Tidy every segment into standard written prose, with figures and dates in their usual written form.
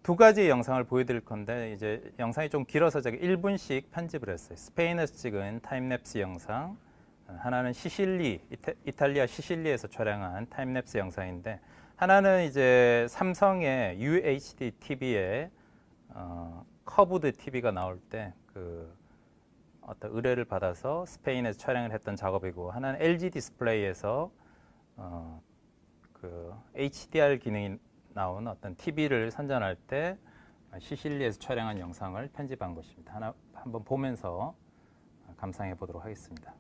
두 가지 영상을 보여드릴 건데 이제 영상이 좀 길어서 제가 1분씩 편집을 했어요. 스페인에서 찍은 타임랩스 영상, 하나는 이탈리아 시실리에서 촬영한 타임랩스 영상인데, 하나는 이제 삼성의 UHD TV에 커브드 TV가 나올 때 그 어떤 의뢰를 받아서 스페인에서 촬영을 했던 작업이고, 하나는 LG 디스플레이에서 그 HDR 기능이 나온 어떤 TV를 선전할 때 시실리에서 촬영한 영상을 편집한 것입니다. 한번 보면서 감상해 보도록 하겠습니다.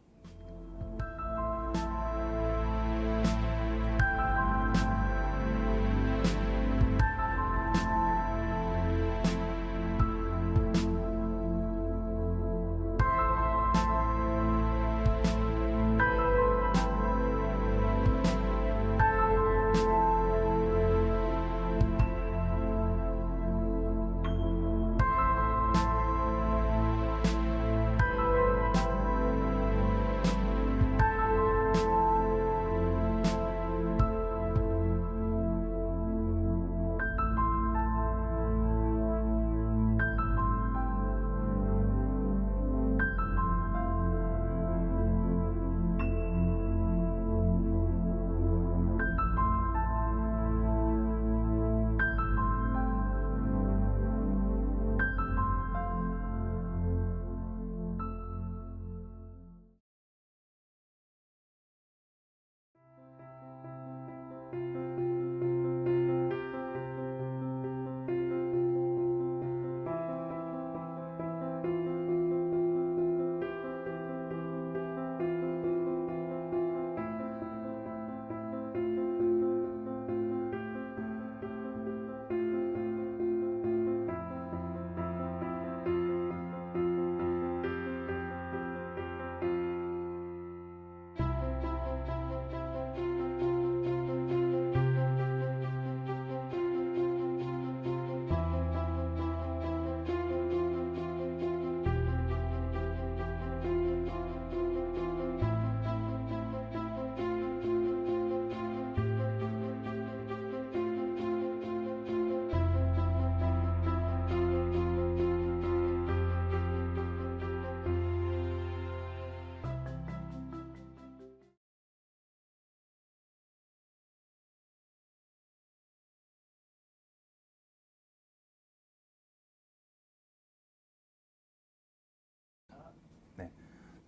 네,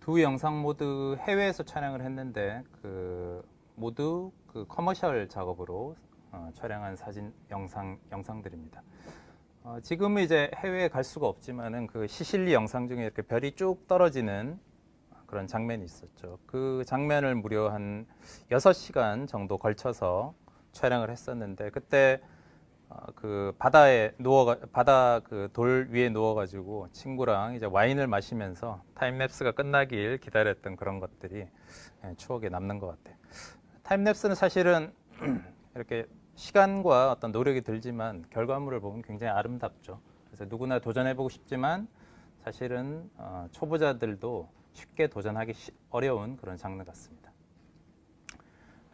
두 영상 모두 해외에서 촬영을 했는데 모두 커머셜 작업으로 촬영한 영상들입니다. 지금은 이제 해외에 갈 수가 없지만은 그 시실리 영상 중에 이렇게 별이 쭉 떨어지는 그런 장면이 있었죠. 그 장면을 무려 한 6시간 정도 걸쳐서 촬영을 했었는데, 그때 그 바다 그 돌 위에 누워가지고 친구랑 이제 와인을 마시면서 타임랩스가 끝나길 기다렸던 그런 것들이 추억에 남는 것 같아요. 타임랩스는 사실은 이렇게 시간과 어떤 노력이 들지만 결과물을 보면 굉장히 아름답죠. 그래서 누구나 도전해보고 싶지만 사실은 초보자들도 쉽게 도전하기 어려운 그런 장르 같습니다.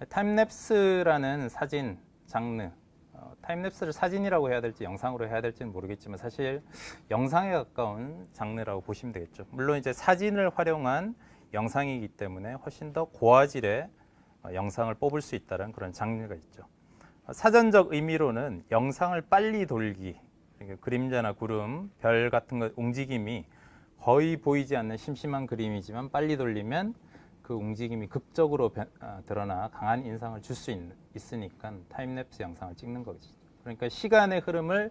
타임랩스라는 사진 장르, 타임랩스를 사진이라고 해야 될지 영상으로 해야 될지는 모르겠지만 사실 영상에 가까운 장르라고 보시면 되겠죠. 물론 이제 사진을 활용한 영상이기 때문에 훨씬 더 고화질의 영상을 뽑을 수 있다는 그런 장르가 있죠. 사전적 의미로는 영상을 빨리 돌기, 그러니까 그림자나 구름, 별 같은 것 움직임이 거의 보이지 않는 심심한 그림이지만 빨리 돌리면 그 움직임이 극적으로 드러나 강한 인상을 줄 수 있으니까 타임랩스 영상을 찍는 거죠. 그러니까 시간의 흐름을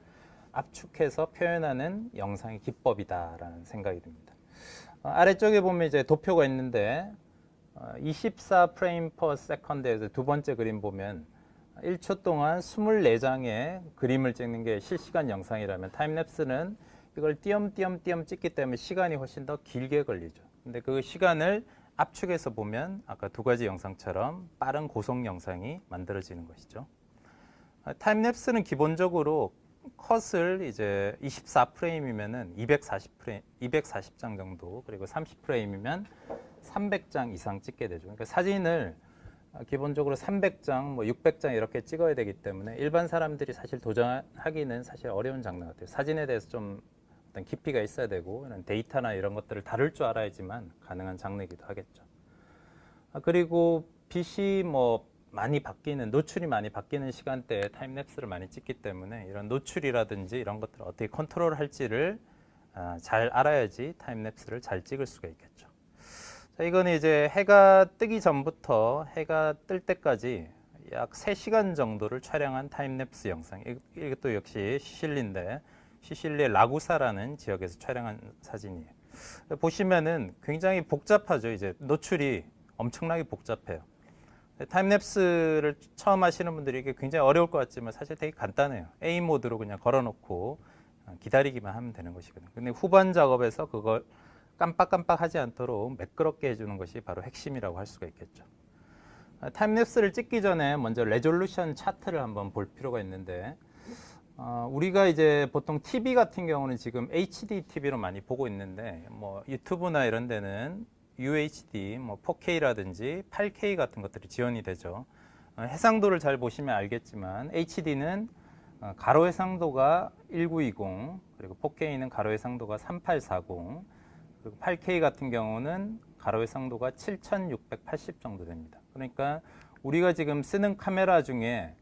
압축해서 표현하는 영상의 기법이다라는 생각이 듭니다. 아래쪽에 보면 이제 도표가 있는데 24프레임 per second에서 두 번째 그림 보면 1초 동안 24장의 그림을 찍는 게 실시간 영상이라면 타임랩스는 이걸 띄엄띄엄 찍기 때문에 시간이 훨씬 더 길게 걸리죠. 근데 그 시간을 압축해서 보면 아까 두 가지 영상처럼 빠른 고속 영상이 만들어지는 것이죠. 타임랩스는 기본적으로 컷을 이제 24프레임이면은 240장 정도, 그리고 30프레임이면 300장 이상 찍게 되죠. 그러니까 사진을 기본적으로 300장, 뭐 600장 이렇게 찍어야 되기 때문에 일반 사람들이 사실 도전하기는 사실 어려운 장르 같아요. 사진에 대해서 좀 어떤 깊이가 있어야 되고 이런 데이터나 이런 것들을 다룰 줄 알아야지만 가능한 장르이기도 하겠죠. 그리고 빛이 뭐 많이 바뀌는, 노출이 많이 바뀌는 시간대에 타임랩스를 많이 찍기 때문에 이런 노출이라든지 이런 것들을 어떻게 컨트롤할지를 잘 알아야지 타임랩스를 잘 찍을 수가 있겠죠. 자, 이거는 이제 해가 뜨기 전부터 해가 뜰 때까지 약 3시간 정도를 촬영한 타임랩스 영상. 이것도 역시 시실리인데 시실리의 라구사라는 지역에서 촬영한 사진이에요. 보시면은 굉장히 복잡하죠. 이제 노출이 엄청나게 복잡해요. 타임랩스를 처음 하시는 분들이 이게 굉장히 어려울 것 같지만 사실 되게 간단해요. A 모드로 그냥 걸어놓고 기다리기만 하면 되는 것이거든요. 근데 후반 작업에서 그걸 깜빡깜빡 하지 않도록 매끄럽게 해주는 것이 바로 핵심이라고 할 수가 있겠죠. 타임랩스를 찍기 전에 먼저 레졸루션 차트를 한번 볼 필요가 있는데 우리가 이제 보통 TV 같은 경우는 지금 HD TV로 많이 보고 있는데 뭐 유튜브나 이런 데는 UHD, 뭐 4K라든지 8K 같은 것들이 지원이 되죠. 해상도를 잘 보시면 알겠지만 HD는 가로 해상도가 1920, 그리고 4K는 가로 해상도가 3840, 그리고 8K 같은 경우는 가로 해상도가 7680 정도 됩니다. 그러니까 우리가 지금 쓰는 카메라 중에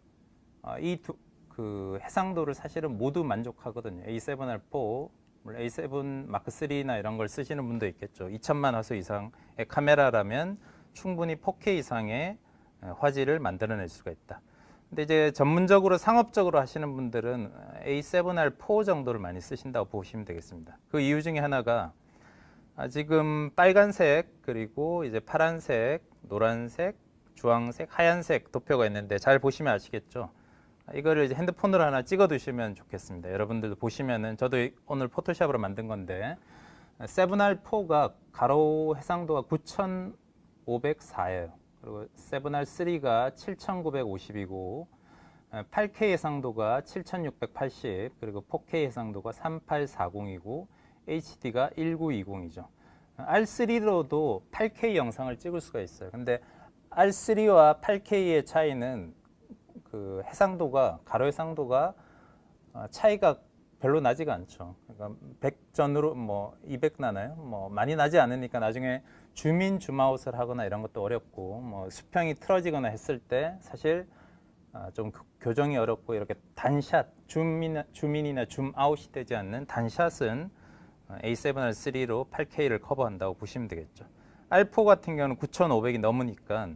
그 해상도를 사실은 모두 만족하거든요. A7R4, A7 마크3나 이런 걸 쓰시는 분도 있겠죠. 2000만 화소 이상의 카메라라면 충분히 4K 이상의 화질을 만들어낼 수가 있다. 근데 이제 전문적으로 상업적으로 하시는 분들은 A7R4 정도를 많이 쓰신다고 보시면 되겠습니다. 그 이유 중에 하나가 지금 빨간색, 그리고 이제 파란색, 노란색, 주황색, 하얀색 도표가 있는데 잘 보시면 아시겠죠? 이거를 이제 핸드폰으로 하나 찍어 두시면 좋겠습니다. 여러분들도 보시면은 저도 오늘 포토샵으로 만든 건데 7R4가 가로 해상도가 9504예요. 그리고 7R3가 7950이고 8K 해상도가 7680, 그리고 4K 해상도가 3840이고 HD가 1920이죠. R3로도 8K 영상을 찍을 수가 있어요. 근데 R3와 8K의 차이는 그 해상도가, 가로 해상도가 차이가 별로 나지가 않죠. 그러니까 100 전후로 뭐 200 나나요? 뭐 많이 나지 않으니까 나중에 줌인 줌아웃을 하거나 이런 것도 어렵고, 뭐 수평이 틀어지거나 했을 때 사실 좀 교정이 어렵고, 이렇게 단샷, 줌인이나 줌아웃이 되지 않는 단샷은 A7R3로 8K를 커버한다고 보시면 되겠죠. R4 같은 경우는 9500이 넘으니까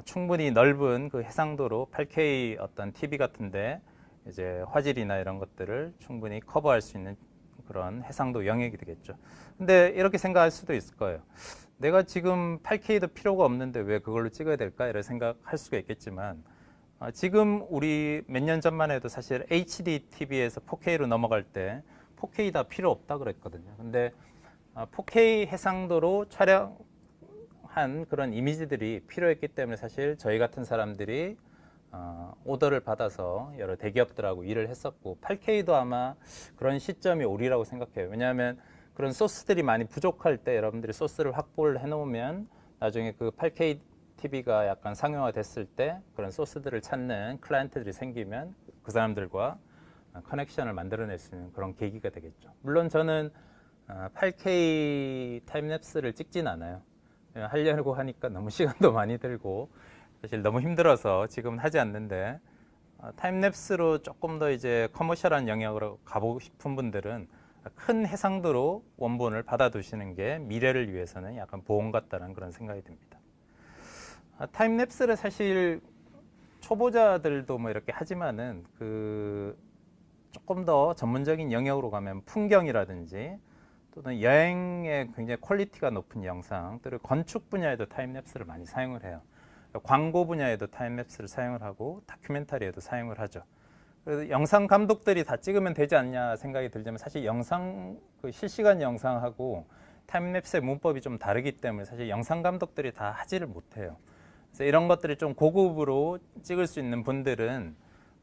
충분히 넓은 그 해상도로 8K 어떤 TV 같은데 이제 화질이나 이런 것들을 충분히 커버할 수 있는 그런 해상도 영역이 되겠죠. 근데 이렇게 생각할 수도 있을 거예요. 내가 지금 8K도 필요가 없는데 왜 그걸로 찍어야 될까? 이런 생각할 수가 있겠지만 지금 우리 몇 년 전만 해도 사실 HD TV에서 4K로 넘어갈 때 4K 다 필요 없다 그랬거든요. 근데 4K 해상도로 촬영한 그런 이미지들이 필요했기 때문에 사실 저희 같은 사람들이 오더를 받아서 여러 대기업들하고 일을 했었고, 8K도 아마 그런 시점이 오리라고 생각해요. 왜냐하면 그런 소스들이 많이 부족할 때 여러분들이 소스를 확보를 해놓으면 나중에 그 8K TV가 약간 상용화 됐을 때 그런 소스들을 찾는 클라이언트들이 생기면 그 사람들과 커넥션을 만들어낼 수 있는 그런 계기가 되겠죠. 물론 저는 8K 타임랩스를 찍진 않아요. 하려고 하니까 너무 시간도 많이 들고 사실 너무 힘들어서 지금은 하지 않는데, 타임랩스로 조금 더 이제 커머셜한 영역으로 가보고 싶은 분들은 큰 해상도로 원본을 받아두시는 게 미래를 위해서는 약간 보험 같다는 그런 생각이 듭니다. 타임랩스를 사실 초보자들도 뭐 이렇게 하지만은 그 조금 더 전문적인 영역으로 가면 풍경이라든지 또는 여행의 굉장히 퀄리티가 높은 영상, 또는 건축 분야에도 타임랩스를 많이 사용을 해요. 광고 분야에도 타임랩스를 사용을 하고 다큐멘터리에도 사용을 하죠. 그래서 영상 감독들이 다 찍으면 되지 않냐 생각이 들지만 사실 영상, 그 실시간 영상하고 타임랩스의 문법이 좀 다르기 때문에 사실 영상 감독들이 다 하지를 못해요. 그래서 이런 것들이 좀 고급으로 찍을 수 있는 분들은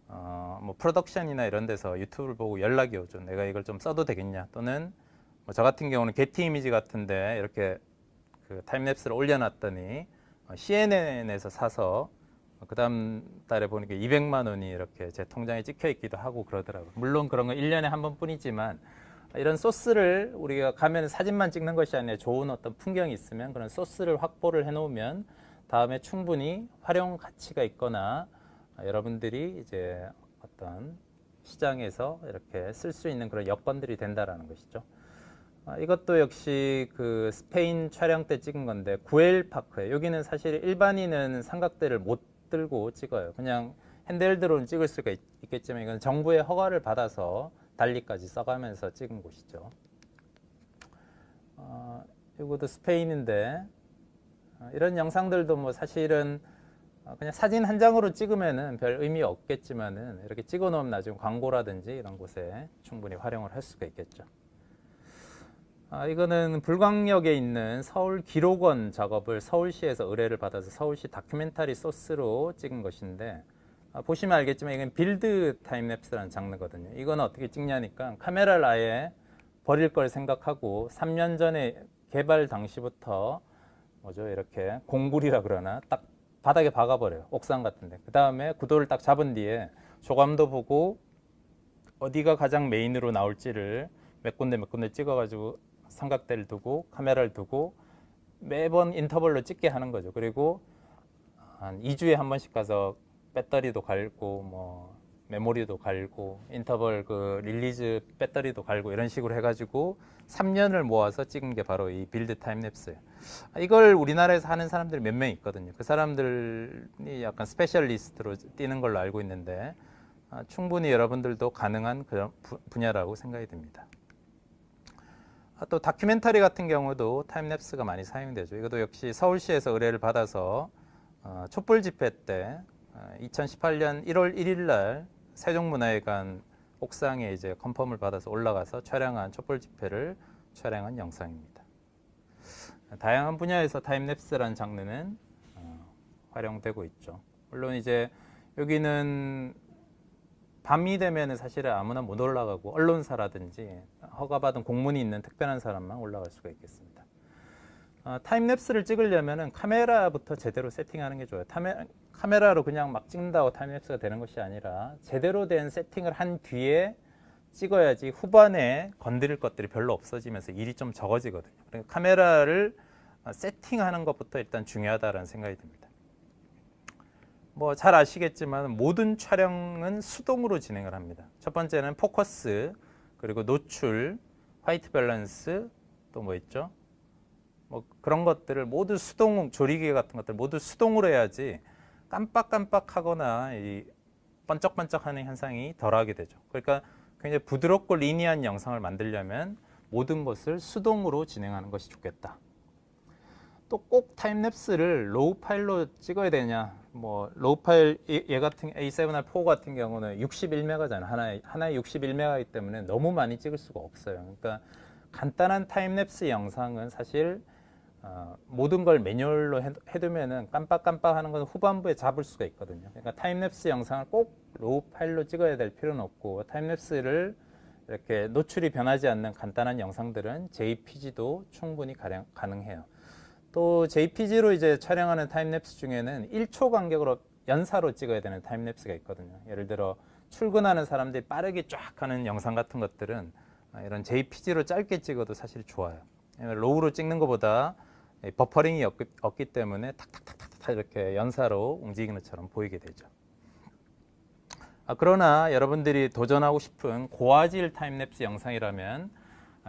뭐 프로덕션이나 이런 데서 유튜브를 보고 연락이 오죠. 내가 이걸 좀 써도 되겠냐, 또는 뭐 저 같은 경우는 게티 이미지 같은데 이렇게 그 타임랩스를 올려놨더니 CNN에서 사서 그 다음 달에 보니까 200만 원이 이렇게 제 통장에 찍혀 있기도 하고 그러더라고요. 물론 그런 건 1년에 한 번뿐이지만 이런 소스를 우리가 가면 사진만 찍는 것이 아니라 좋은 어떤 풍경이 있으면 그런 소스를 확보를 해 놓으면 다음에 충분히 활용 가치가 있거나 여러분들이 이제 어떤 시장에서 이렇게 쓸 수 있는 그런 여건들이 된다라는 것이죠. 이것도 역시 그 스페인 촬영 때 찍은 건데 구엘 파크에 여기는 사실 일반인은 삼각대를 못 들고 찍어요. 그냥 핸드헬드로는 찍을 수가 있겠지만 이건 정부의 허가를 받아서 달리까지 써가면서 찍은 곳이죠. 이것도 스페인인데 이런 영상들도 뭐 사실은 그냥 사진 한 장으로 찍으면은 별 의미 없겠지만은 이렇게 찍어 놓으면 나중에 광고라든지 이런 곳에 충분히 활용을 할 수가 있겠죠. 이거는 불광역에 있는 서울 기록원 작업을 서울시에서 의뢰를 받아서 서울시 다큐멘터리 소스로 찍은 것인데 보시면 알겠지만 이건 빌드 타임랩스라는 장르거든요. 이건 어떻게 찍냐니까 카메라를 아예 버릴 걸 생각하고 3년 전에 개발 당시부터 뭐죠 이렇게 공굴이라 그러나 딱 바닥에 박아버려요. 옥상 같은데. 그 다음에 구도를 딱 잡은 뒤에 조감도 보고 어디가 가장 메인으로 나올지를 몇 군데 찍어가지고 삼각대를 두고 카메라를 두고 매번 인터벌로 찍게 하는 거죠. 그리고 한 2주에 한 번씩 가서 배터리도 갈고 뭐 메모리도 갈고 인터벌 그 릴리즈 배터리도 갈고 이런 식으로 해가지고 3년을 모아서 찍은 게 바로 이 빌드 타임랩스예요. 이걸 우리나라에서 하는 사람들이 몇 명 있거든요. 그 사람들이 약간 스페셜리스트로 뛰는 걸로 알고 있는데 충분히 여러분들도 가능한 그런 분야라고 생각이 듭니다. 또 다큐멘터리 같은 경우도 타임랩스가 많이 사용되죠. 이것도 역시 서울시에서 의뢰를 받아서 촛불 집회 때 2018년 1월 1일 날 세종문화회관 옥상에 이제 컨펌을 받아서 올라가서 촬영한 촛불 집회를 촬영한 영상입니다. 다양한 분야에서 타임랩스라는 장르는 활용되고 있죠. 물론 이제 여기는 밤이 되면 사실은 아무나 못 올라가고 언론사라든지 허가받은 공문이 있는 특별한 사람만 올라갈 수가 있겠습니다. 타임랩스를 찍으려면 카메라부터 제대로 세팅하는 게 좋아요. 카메라로 그냥 막 찍는다고 타임랩스가 되는 것이 아니라 제대로 된 세팅을 한 뒤에 찍어야지 후반에 건드릴 것들이 별로 없어지면서 일이 좀 적어지거든요. 그러니까 카메라를 세팅하는 것부터 일단 중요하다는 생각이 듭니다. 뭐 잘 아시겠지만 모든 촬영은 수동으로 진행을 합니다. 첫 번째는 포커스, 그리고 노출, 화이트 밸런스, 또 뭐 있죠? 뭐 그런 것들을 모두 수동, 조리개 같은 것들 모두 수동으로 해야지 깜빡깜빡하거나 이 번쩍번쩍하는 현상이 덜하게 되죠. 그러니까 굉장히 부드럽고 리니한 영상을 만들려면 모든 것을 수동으로 진행하는 것이 좋겠다. 또 꼭 타임랩스를 로우 파일로 찍어야 되냐? 뭐 로우 파일 얘 같은 A7R4 같은 경우는 61메가잖아요. 하나에 61메가이기 때문에 너무 많이 찍을 수가 없어요. 그러니까 간단한 타임랩스 영상은 사실 모든 걸 매뉴얼로 해두면은 깜빡깜빡하는 건 후반부에 잡을 수가 있거든요. 그러니까 타임랩스 영상을 꼭 로우 파일로 찍어야 될 필요는 없고 타임랩스를 이렇게 노출이 변하지 않는 간단한 영상들은 JPG도 충분히 가능해요. 또 JPG로 이제 촬영하는 타임랩스 중에는 1초 간격으로 연사로 찍어야 되는 타임랩스가 있거든요. 예를 들어 출근하는 사람들이 빠르게 쫙 하는 영상 같은 것들은 이런 JPG로 짧게 찍어도 사실 좋아요. 로우로 찍는 것보다 버퍼링이 없기 때문에 탁탁탁탁 이렇게 연사로 움직이는 것처럼 보이게 되죠. 그러나 여러분들이 도전하고 싶은 고화질 타임랩스 영상이라면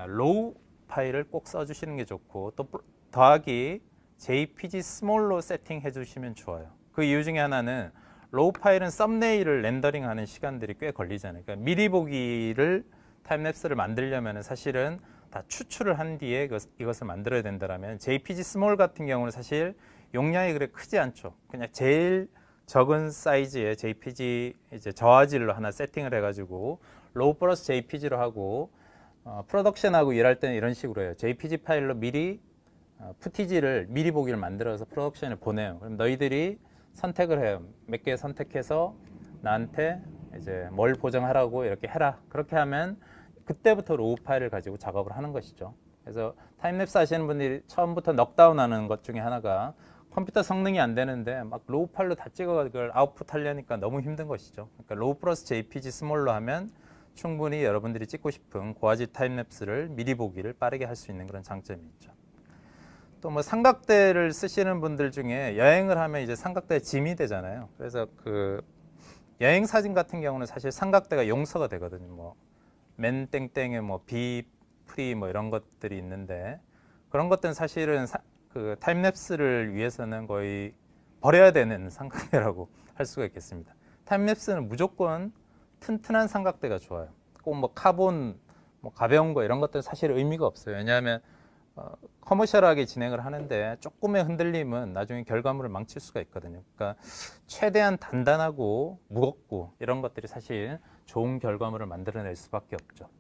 로우 파일을 꼭 써주시는 게 좋고 또 더하기 JPG 스몰로 세팅해 주시면 좋아요. 그 이유 중에 하나는 로우 파일은 썸네일을 렌더링하는 시간들이 꽤 걸리잖아요. 그러니까 미리 보기를 타임랩스를 만들려면 사실은 다 추출을 한 뒤에 이것을 만들어야 된다면 JPG 스몰 같은 경우는 사실 용량이 그렇게 크지 않죠. 그냥 제일 적은 사이즈의 JPG 이제 저화질로 하나 세팅을 해가지고 로우 플러스 JPG로 하고 프로덕션하고 일할 때는 이런 식으로 해요. JPG 파일로 미리 푸티지를 미리 보기를 만들어서 프로덕션에 보내요. 그럼 너희들이 선택을 해요. 몇 개 선택해서 나한테 이제 뭘 보정하라고 이렇게 해라. 그렇게 하면 그때부터 로우 파일을 가지고 작업을 하는 것이죠. 그래서 타임랩스 하시는 분들이 처음부터 넉다운 하는 것 중에 하나가 컴퓨터 성능이 안 되는데 막 로우 팔로 다 찍어 그걸 아웃풋 하려니까 너무 힘든 것이죠. 그러니까 로우 플러스 JPG 스몰로 하면 충분히 여러분들이 찍고 싶은 고화질 타임랩스를 미리 보기를 빠르게 할 수 있는 그런 장점이 있죠. 또 뭐 삼각대를 쓰시는 분들 중에 여행을 하면 이제 삼각대 짐이 되잖아요. 그래서 그 여행 사진 같은 경우는 사실 삼각대가 용서가 되거든요. 뭐 맨 땡땡에 뭐 비 프리 뭐 이런 것들이 있는데 그런 것들은 사실은 그 타임랩스를 위해서는 거의 버려야 되는 삼각대라고 할 수가 있겠습니다. 타임랩스는 무조건 튼튼한 삼각대가 좋아요. 꼭 뭐 카본, 뭐 가벼운 거 이런 것들은 사실 의미가 없어요. 왜냐하면 커머셜하게 진행을 하는데 조금의 흔들림은 나중에 결과물을 망칠 수가 있거든요. 그러니까 최대한 단단하고 무겁고 이런 것들이 사실 좋은 결과물을 만들어낼 수밖에 없죠.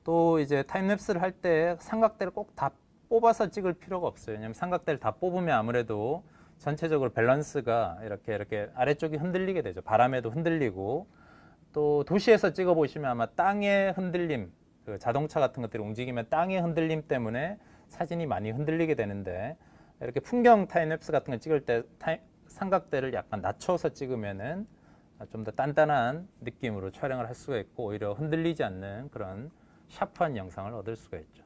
또 이제 타임랩스를 할 때 삼각대를 꼭 다 뽑아서 찍을 필요가 없어요. 왜냐하면 삼각대를 다 뽑으면 아무래도 전체적으로 밸런스가 이렇게 아래쪽이 흔들리게 되죠. 바람에도 흔들리고 또 도시에서 찍어 보시면 아마 땅의 흔들림, 그 자동차 같은 것들이 움직이면 땅의 흔들림 때문에 사진이 많이 흔들리게 되는데 이렇게 풍경 타임랩스 같은 거 찍을 때 삼각대를 약간 낮춰서 찍으면은 좀 더 단단한 느낌으로 촬영을 할 수가 있고 오히려 흔들리지 않는 그런 샤프한 영상을 얻을 수가 있죠.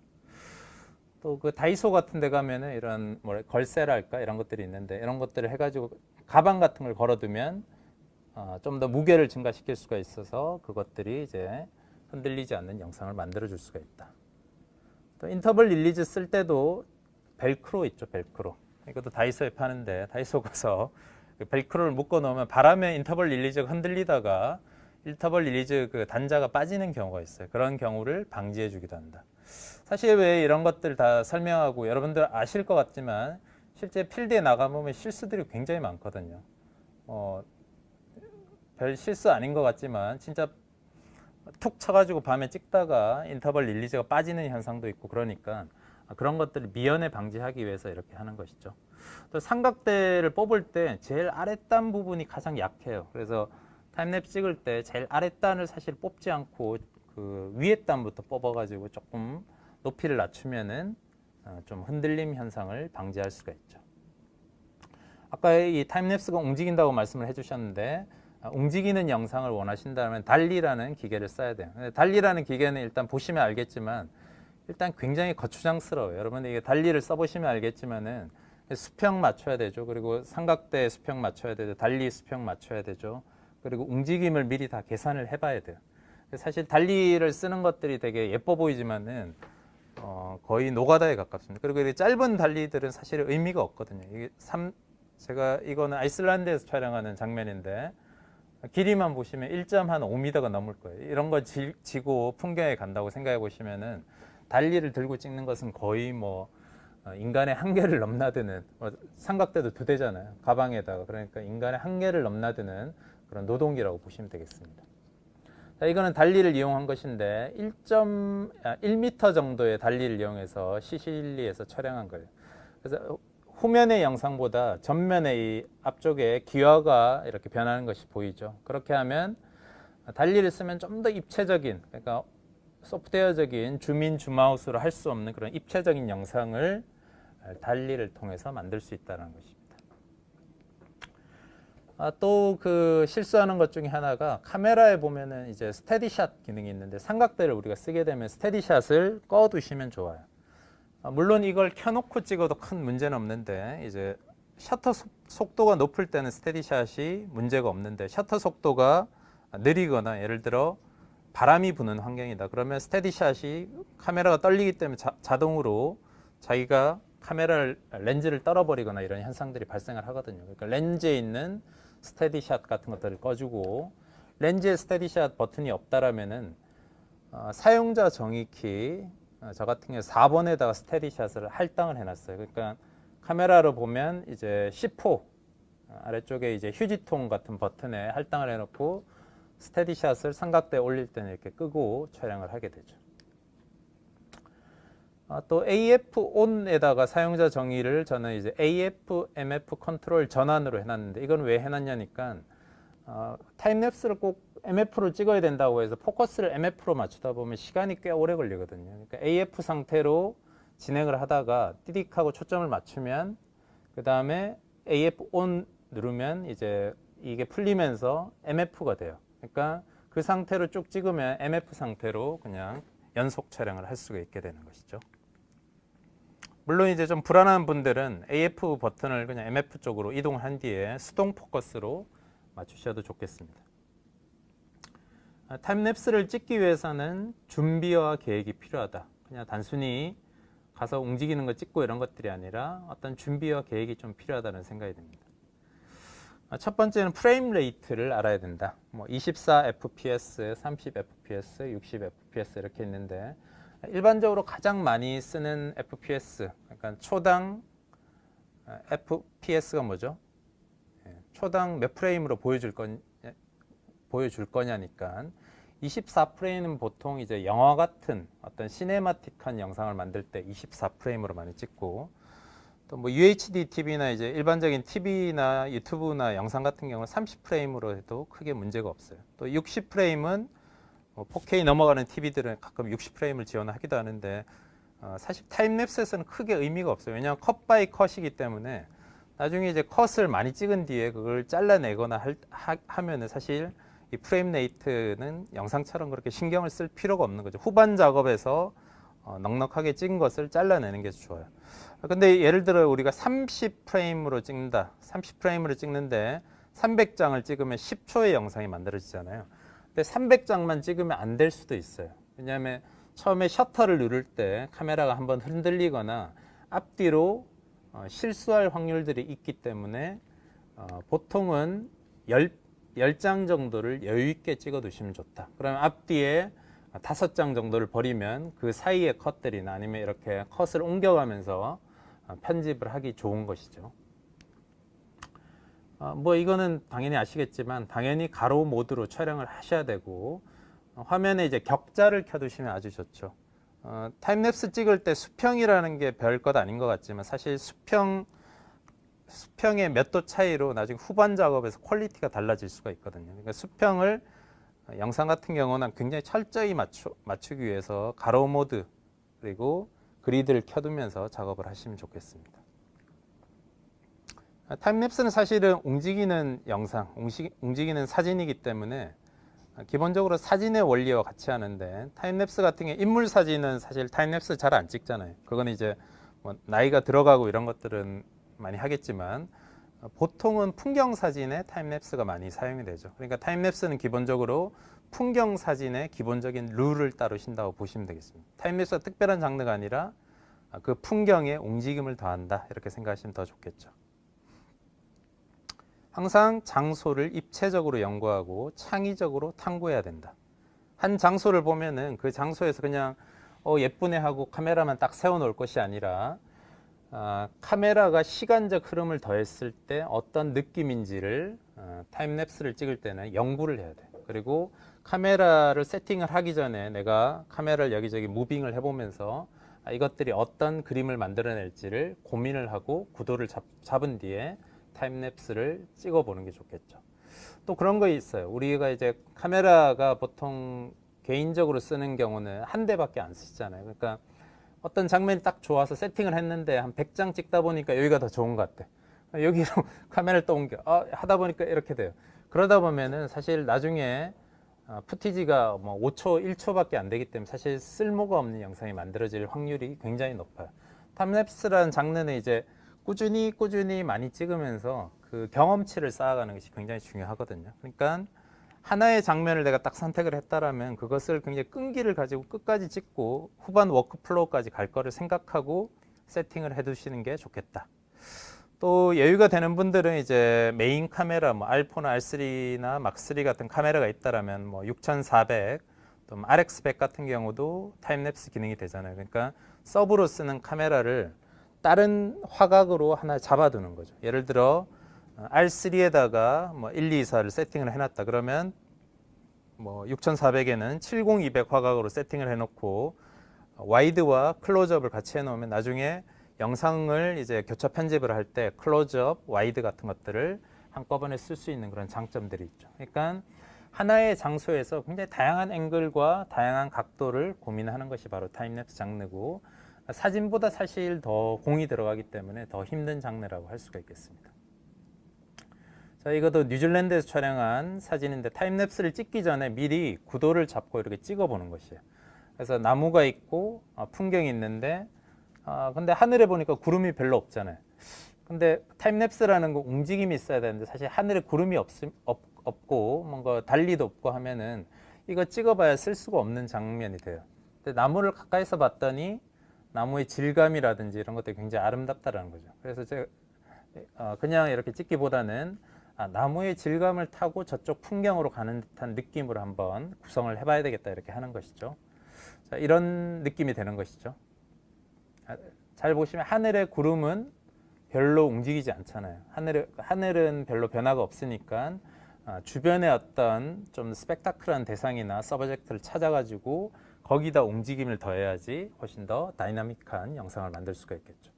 또 그 다이소 같은 데 가면은 이런 걸쇠랄까 이런 것들이 있는데 이런 것들을 해가지고 가방 같은 걸 걸어두면 좀 더 무게를 증가시킬 수가 있어서 그것들이 이제 흔들리지 않는 영상을 만들어 줄 수가 있다. 또 인터벌 릴리즈 쓸 때도 벨크로 있죠. 벨크로. 이것도 다이소에 파는데 다이소 가서 벨크로를 묶어 놓으면 바람에 인터벌 릴리즈가 흔들리다가 인터벌 릴리즈 그 단자가 빠지는 경우가 있어요. 그런 경우를 방지해 주기도 한다. 사실 왜 이런 것들 다 설명하고 여러분들 아실 것 같지만 실제 필드에 나가보면 실수들이 굉장히 많거든요. 별 실수 아닌 것 같지만 진짜 툭 쳐가지고 밤에 찍다가 인터벌 릴리즈가 빠지는 현상도 있고 그러니까 그런 것들을 미연에 방지하기 위해서 이렇게 하는 것이죠. 또 삼각대를 뽑을 때 제일 아랫단 부분이 가장 약해요. 그래서 타임랩스 찍을 때 제일 아랫단을 사실 뽑지 않고 그 위에 단부터 뽑아가지고 조금 높이를 낮추면은 좀 흔들림 현상을 방지할 수가 있죠. 아까 이 타임랩스가 움직인다고 말씀을 해주셨는데 움직이는 영상을 원하신다면 달리라는 기계를 써야 돼요. 달리라는 기계는 일단 보시면 알겠지만 일단 굉장히 거추장스러워요. 여러분 이게 달리를 써보시면 알겠지만은 수평 맞춰야 되죠. 그리고 삼각대 수평 맞춰야 되죠. 달리 수평 맞춰야 되죠. 그리고 움직임을 미리 다 계산을 해봐야 돼요. 사실 달리를 쓰는 것들이 되게 예뻐 보이지만은 거의 노가다에 가깝습니다. 그리고 이 짧은 달리들은 사실 의미가 없거든요. 제가 이거는 아이슬란드에서 촬영하는 장면인데 길이만 보시면 1.5m가 넘을 거예요. 이런 거 지고 풍경에 간다고 생각해 보시면은 달리를 들고 찍는 것은 거의 뭐 인간의 한계를 넘나드는 삼각대도 2대잖아요. 가방에다가 그러니까 인간의 한계를 넘나드는 그런 노동기라고 보시면 되겠습니다. 자, 이거는 달리를 이용한 것인데 1m 정도의 달리를 이용해서 시실리에서 촬영한 거예요. 그래서 후면의 영상보다 전면의 이 앞쪽에 기와가 이렇게 변하는 것이 보이죠. 그렇게 하면 달리를 쓰면 좀 더 입체적인, 그러니까 소프트웨어적인 줌인 줌아웃으로 할 수 없는 그런 입체적인 영상을 달리를 통해서 만들 수 있다는 것입니다. 또 그 실수하는 것 중에 하나가 카메라에 보면은 이제 스테디샷 기능이 있는데 삼각대를 우리가 쓰게 되면 스테디샷을 꺼 두시면 좋아요. 물론 이걸 켜놓고 찍어도 큰 문제는 없는데 이제 셔터 속도가 높을 때는 스테디샷이 문제가 없는데 셔터 속도가 느리거나 예를 들어 바람이 부는 환경이다. 그러면 스테디샷이 카메라가 떨리기 때문에 자동으로 자기가 카메라를 렌즈를 떨어버리거나 이런 현상들이 발생을 하거든요. 그러니까 렌즈에 있는 스테디샷 같은 것들을 꺼주고 렌즈에 스테디샷 버튼이 없다라면은 사용자 정의키 저 같은 경우 4번에다가 스테디샷을 할당을 해놨어요. 그러니까 카메라로 보면 이제 C4 아래쪽에 이제 휴지통 같은 버튼에 할당을 해놓고 스테디샷을 삼각대에 올릴 때는 이렇게 끄고 촬영을 하게 되죠. 또 AF ON에다가 사용자 정의를 저는 이제 AF MF 컨트롤 전환으로 해놨는데 이건 왜 해놨냐니까 타임랩스를 꼭 MF로 찍어야 된다고 해서 포커스를 MF로 맞추다 보면 시간이 꽤 오래 걸리거든요. 그러니까 AF 상태로 진행을 하다가 띠딕하고 초점을 맞추면 그 다음에 AF ON 누르면 이제 이게 풀리면서 MF가 돼요. 그러니까 그 상태로 쭉 찍으면 MF 상태로 그냥 연속 촬영을 할 수가 있게 되는 것이죠. 물론 이제 좀 불안한 분들은 AF 버튼을 그냥 MF 쪽으로 이동한 뒤에 수동 포커스로 맞추셔도 좋겠습니다. 타임랩스를 찍기 위해서는 준비와 계획이 필요하다. 그냥 단순히 가서 움직이는 거 찍고 이런 것들이 아니라 어떤 준비와 계획이 좀 필요하다는 생각이 듭니다. 첫 번째는 프레임 레이트를 알아야 된다. 뭐 24fps, 30fps, 60fps 이렇게 있는데 일반적으로 가장 많이 쓰는 fps, 그러니까 초당 fps가 뭐죠? 초당 몇 프레임으로 보여줄 거냐니까 24프레임은 보통 이제 영화 같은 어떤 시네마틱한 영상을 만들 때 24프레임으로 많이 찍고 또 뭐 UHD TV나 이제 일반적인 TV나 유튜브나 영상 같은 경우는 30프레임으로 해도 크게 문제가 없어요. 또 60프레임은 4K 넘어가는 TV들은 가끔 60프레임을 지원하기도 하는데 사실 타임랩스에서는 크게 의미가 없어요. 왜냐하면 컷 바이 컷이기 때문에 나중에 이제 컷을 많이 찍은 뒤에 그걸 잘라내거나 하면은 사실 이 프레임 레이트는 영상처럼 그렇게 신경을 쓸 필요가 없는 거죠. 후반 작업에서 넉넉하게 찍은 것을 잘라내는 게 좋아요. 근데 예를 들어 우리가 30프레임으로 찍는다. 30프레임으로 찍는데 300장을 찍으면 10초의 영상이 만들어지잖아요. 근데 300장만 찍으면 안 될 수도 있어요. 왜냐하면 처음에 셔터를 누를 때 카메라가 한번 흔들리거나 앞뒤로 실수할 확률들이 있기 때문에 보통은 10장 정도를 여유 있게 찍어 두시면 좋다. 그러면 앞뒤에 5장 정도를 버리면 그 사이의 컷들이나 아니면 이렇게 컷을 옮겨가면서 편집을 하기 좋은 것이죠. 뭐 이거는 당연히 아시겠지만 당연히 가로 모드로 촬영을 하셔야 되고 화면에 이제 격자를 켜두시면 아주 좋죠. 타임랩스 찍을 때 수평이라는 게 별것 아닌 것 같지만 사실 수평의 몇 도 차이로 나중에 후반 작업에서 퀄리티가 달라질 수가 있거든요. 그러니까 수평을 영상 같은 경우는 굉장히 철저히 맞추기 위해서 가로 모드 그리고 그리드를 켜두면서 작업을 하시면 좋겠습니다. 타임랩스는 사실은 움직이는 영상, 움직이는 사진이기 때문에 기본적으로 사진의 원리와 같이 하는데 타임랩스 같은 게 인물 사진은 사실 타임랩스 잘 안 찍잖아요. 그건 이제 뭐 나이가 들어가고 이런 것들은 많이 하겠지만 보통은 풍경 사진에 타임랩스가 많이 사용이 되죠. 그러니까 타임랩스는 기본적으로 풍경 사진의 기본적인 룰을 따르신다고 보시면 되겠습니다. 타임랩스가 특별한 장르가 아니라 그 풍경에 움직임을 더한다 이렇게 생각하시면 더 좋겠죠. 항상 장소를 입체적으로 연구하고 창의적으로 탐구해야 된다. 한 장소를 보면은 그 장소에서 그냥 예쁘네 하고 카메라만 딱 세워놓을 것이 아니라 카메라가 시간적 흐름을 더했을 때 어떤 느낌인지를 타임랩스를 찍을 때는 연구를 해야 돼. 그리고 카메라를 세팅을 하기 전에 내가 카메라를 여기저기 무빙을 해보면서 이것들이 어떤 그림을 만들어낼지를 고민을 하고 구도를 잡은 뒤에 타임랩스를 찍어보는 게 좋겠죠. 또 그런 거 있어요. 우리가 이제 카메라가 보통 개인적으로 쓰는 경우는 한 대밖에 안 쓰시잖아요. 그러니까 어떤 장면이 딱 좋아서 세팅을 했는데 한 100장 찍다 보니까 여기가 더 좋은 것 같아. 여기로 카메라를 또 옮겨 하다 보니까 이렇게 돼요. 그러다 보면은 사실 나중에 푸티지가 뭐 5초, 1초밖에 안 되기 때문에 사실 쓸모가 없는 영상이 만들어질 확률이 굉장히 높아요. 타임랩스라는 장르는 이제 꾸준히 많이 찍으면서 그 경험치를 쌓아가는 것이 굉장히 중요하거든요. 그러니까 하나의 장면을 내가 딱 선택을 했다라면 그것을 굉장히 끈기를 가지고 끝까지 찍고 후반 워크플로우까지 갈 거를 생각하고 세팅을 해두시는 게 좋겠다. 또 여유가 되는 분들은 이제 메인 카메라, 뭐 R4나 R3나 막3 같은 카메라가 있다라면 뭐 6400, 또 RX100 같은 경우도 타임랩스 기능이 되잖아요. 그러니까 서브로 쓰는 카메라를 다른 화각으로 하나 잡아두는 거죠. 예를 들어 R3에다가 뭐 1, 2, 4를 세팅을 해놨다. 그러면 뭐 6400에는 70200 화각으로 세팅을 해놓고 와이드와 클로즈업을 같이 해놓으면 나중에 영상을 이제 교차 편집을 할 때 클로즈업, 와이드 같은 것들을 한꺼번에 쓸 수 있는 그런 장점들이 있죠. 그러니까 하나의 장소에서 굉장히 다양한 앵글과 다양한 각도를 고민하는 것이 바로 타임랩스 장르고 사진보다 사실 더 공이 들어가기 때문에 더 힘든 장르라고 할 수가 있겠습니다. 자, 이것도 뉴질랜드에서 촬영한 사진인데 타임랩스를 찍기 전에 미리 구도를 잡고 이렇게 찍어보는 것이에요. 그래서 나무가 있고 풍경이 있는데 근데 하늘에 보니까 구름이 별로 없잖아요. 근데 타임랩스라는 거 움직임이 있어야 되는데 사실 하늘에 구름이 없고 뭔가 달리도 없고 하면은 이거 찍어봐야 쓸 수가 없는 장면이 돼요. 근데 나무를 가까이서 봤더니 나무의 질감이라든지 이런 것들이 굉장히 아름답다라는 거죠. 그래서 제가 그냥 이렇게 찍기보다는 나무의 질감을 타고 저쪽 풍경으로 가는 듯한 느낌으로 한번 구성을 해봐야 되겠다 이렇게 하는 것이죠. 자, 이런 느낌이 되는 것이죠. 잘 보시면 하늘의 구름은 별로 움직이지 않잖아요. 하늘은 별로 변화가 없으니까 주변에 어떤 좀 스펙타클한 대상이나 서브젝트를 찾아가지고 거기다 움직임을 더해야지 훨씬 더 다이나믹한 영상을 만들 수가 있겠죠.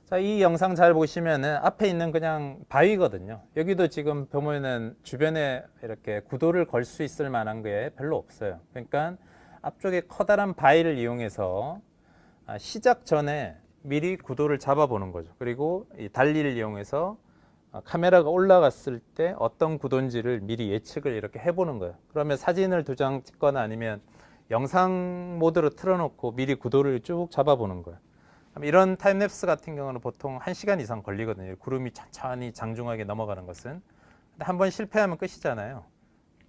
자, 이 영상 잘 보시면은 앞에 있는 그냥 바위거든요. 여기도 지금 보면은 주변에 이렇게 구도를 걸 수 있을 만한 게 별로 없어요. 그러니까 앞쪽에 커다란 바위를 이용해서 시작 전에 미리 구도를 잡아보는 거죠. 그리고 이 달리를 이용해서 카메라가 올라갔을 때 어떤 구도인지를 미리 예측을 이렇게 해보는 거예요. 그러면 사진을 2장 찍거나 아니면 영상 모드로 틀어놓고 미리 구도를 쭉 잡아보는 거예요. 이런 타임랩스 같은 경우는 보통 1시간 이상 걸리거든요. 구름이 천천히 장중하게 넘어가는 것은. 근데 한번 실패하면 끝이잖아요.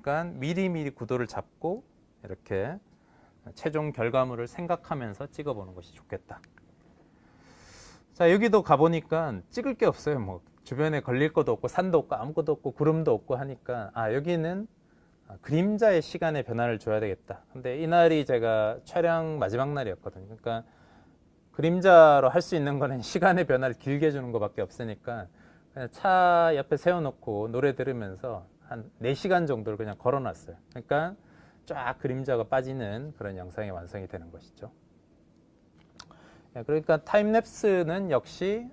그러니까 미리 구도를 잡고 이렇게 최종 결과물을 생각하면서 찍어보는 것이 좋겠다. 자, 여기도 가보니까 찍을 게 없어요. 뭐 주변에 걸릴 것도 없고 산도 없고 아무것도 없고 구름도 없고 하니까 여기는 그림자의 시간의 변화를 줘야 되겠다. 근데 이날이 제가 촬영 마지막 날이었거든요. 그러니까 그림자로 할 수 있는 거는 시간의 변화를 길게 주는 것밖에 없으니까 그냥 차 옆에 세워놓고 노래 들으면서 한 4시간 정도를 그냥 걸어놨어요. 그러니까 쫙 그림자가 빠지는 그런 영상이 완성이 되는 것이죠. 그러니까 타임랩스는 역시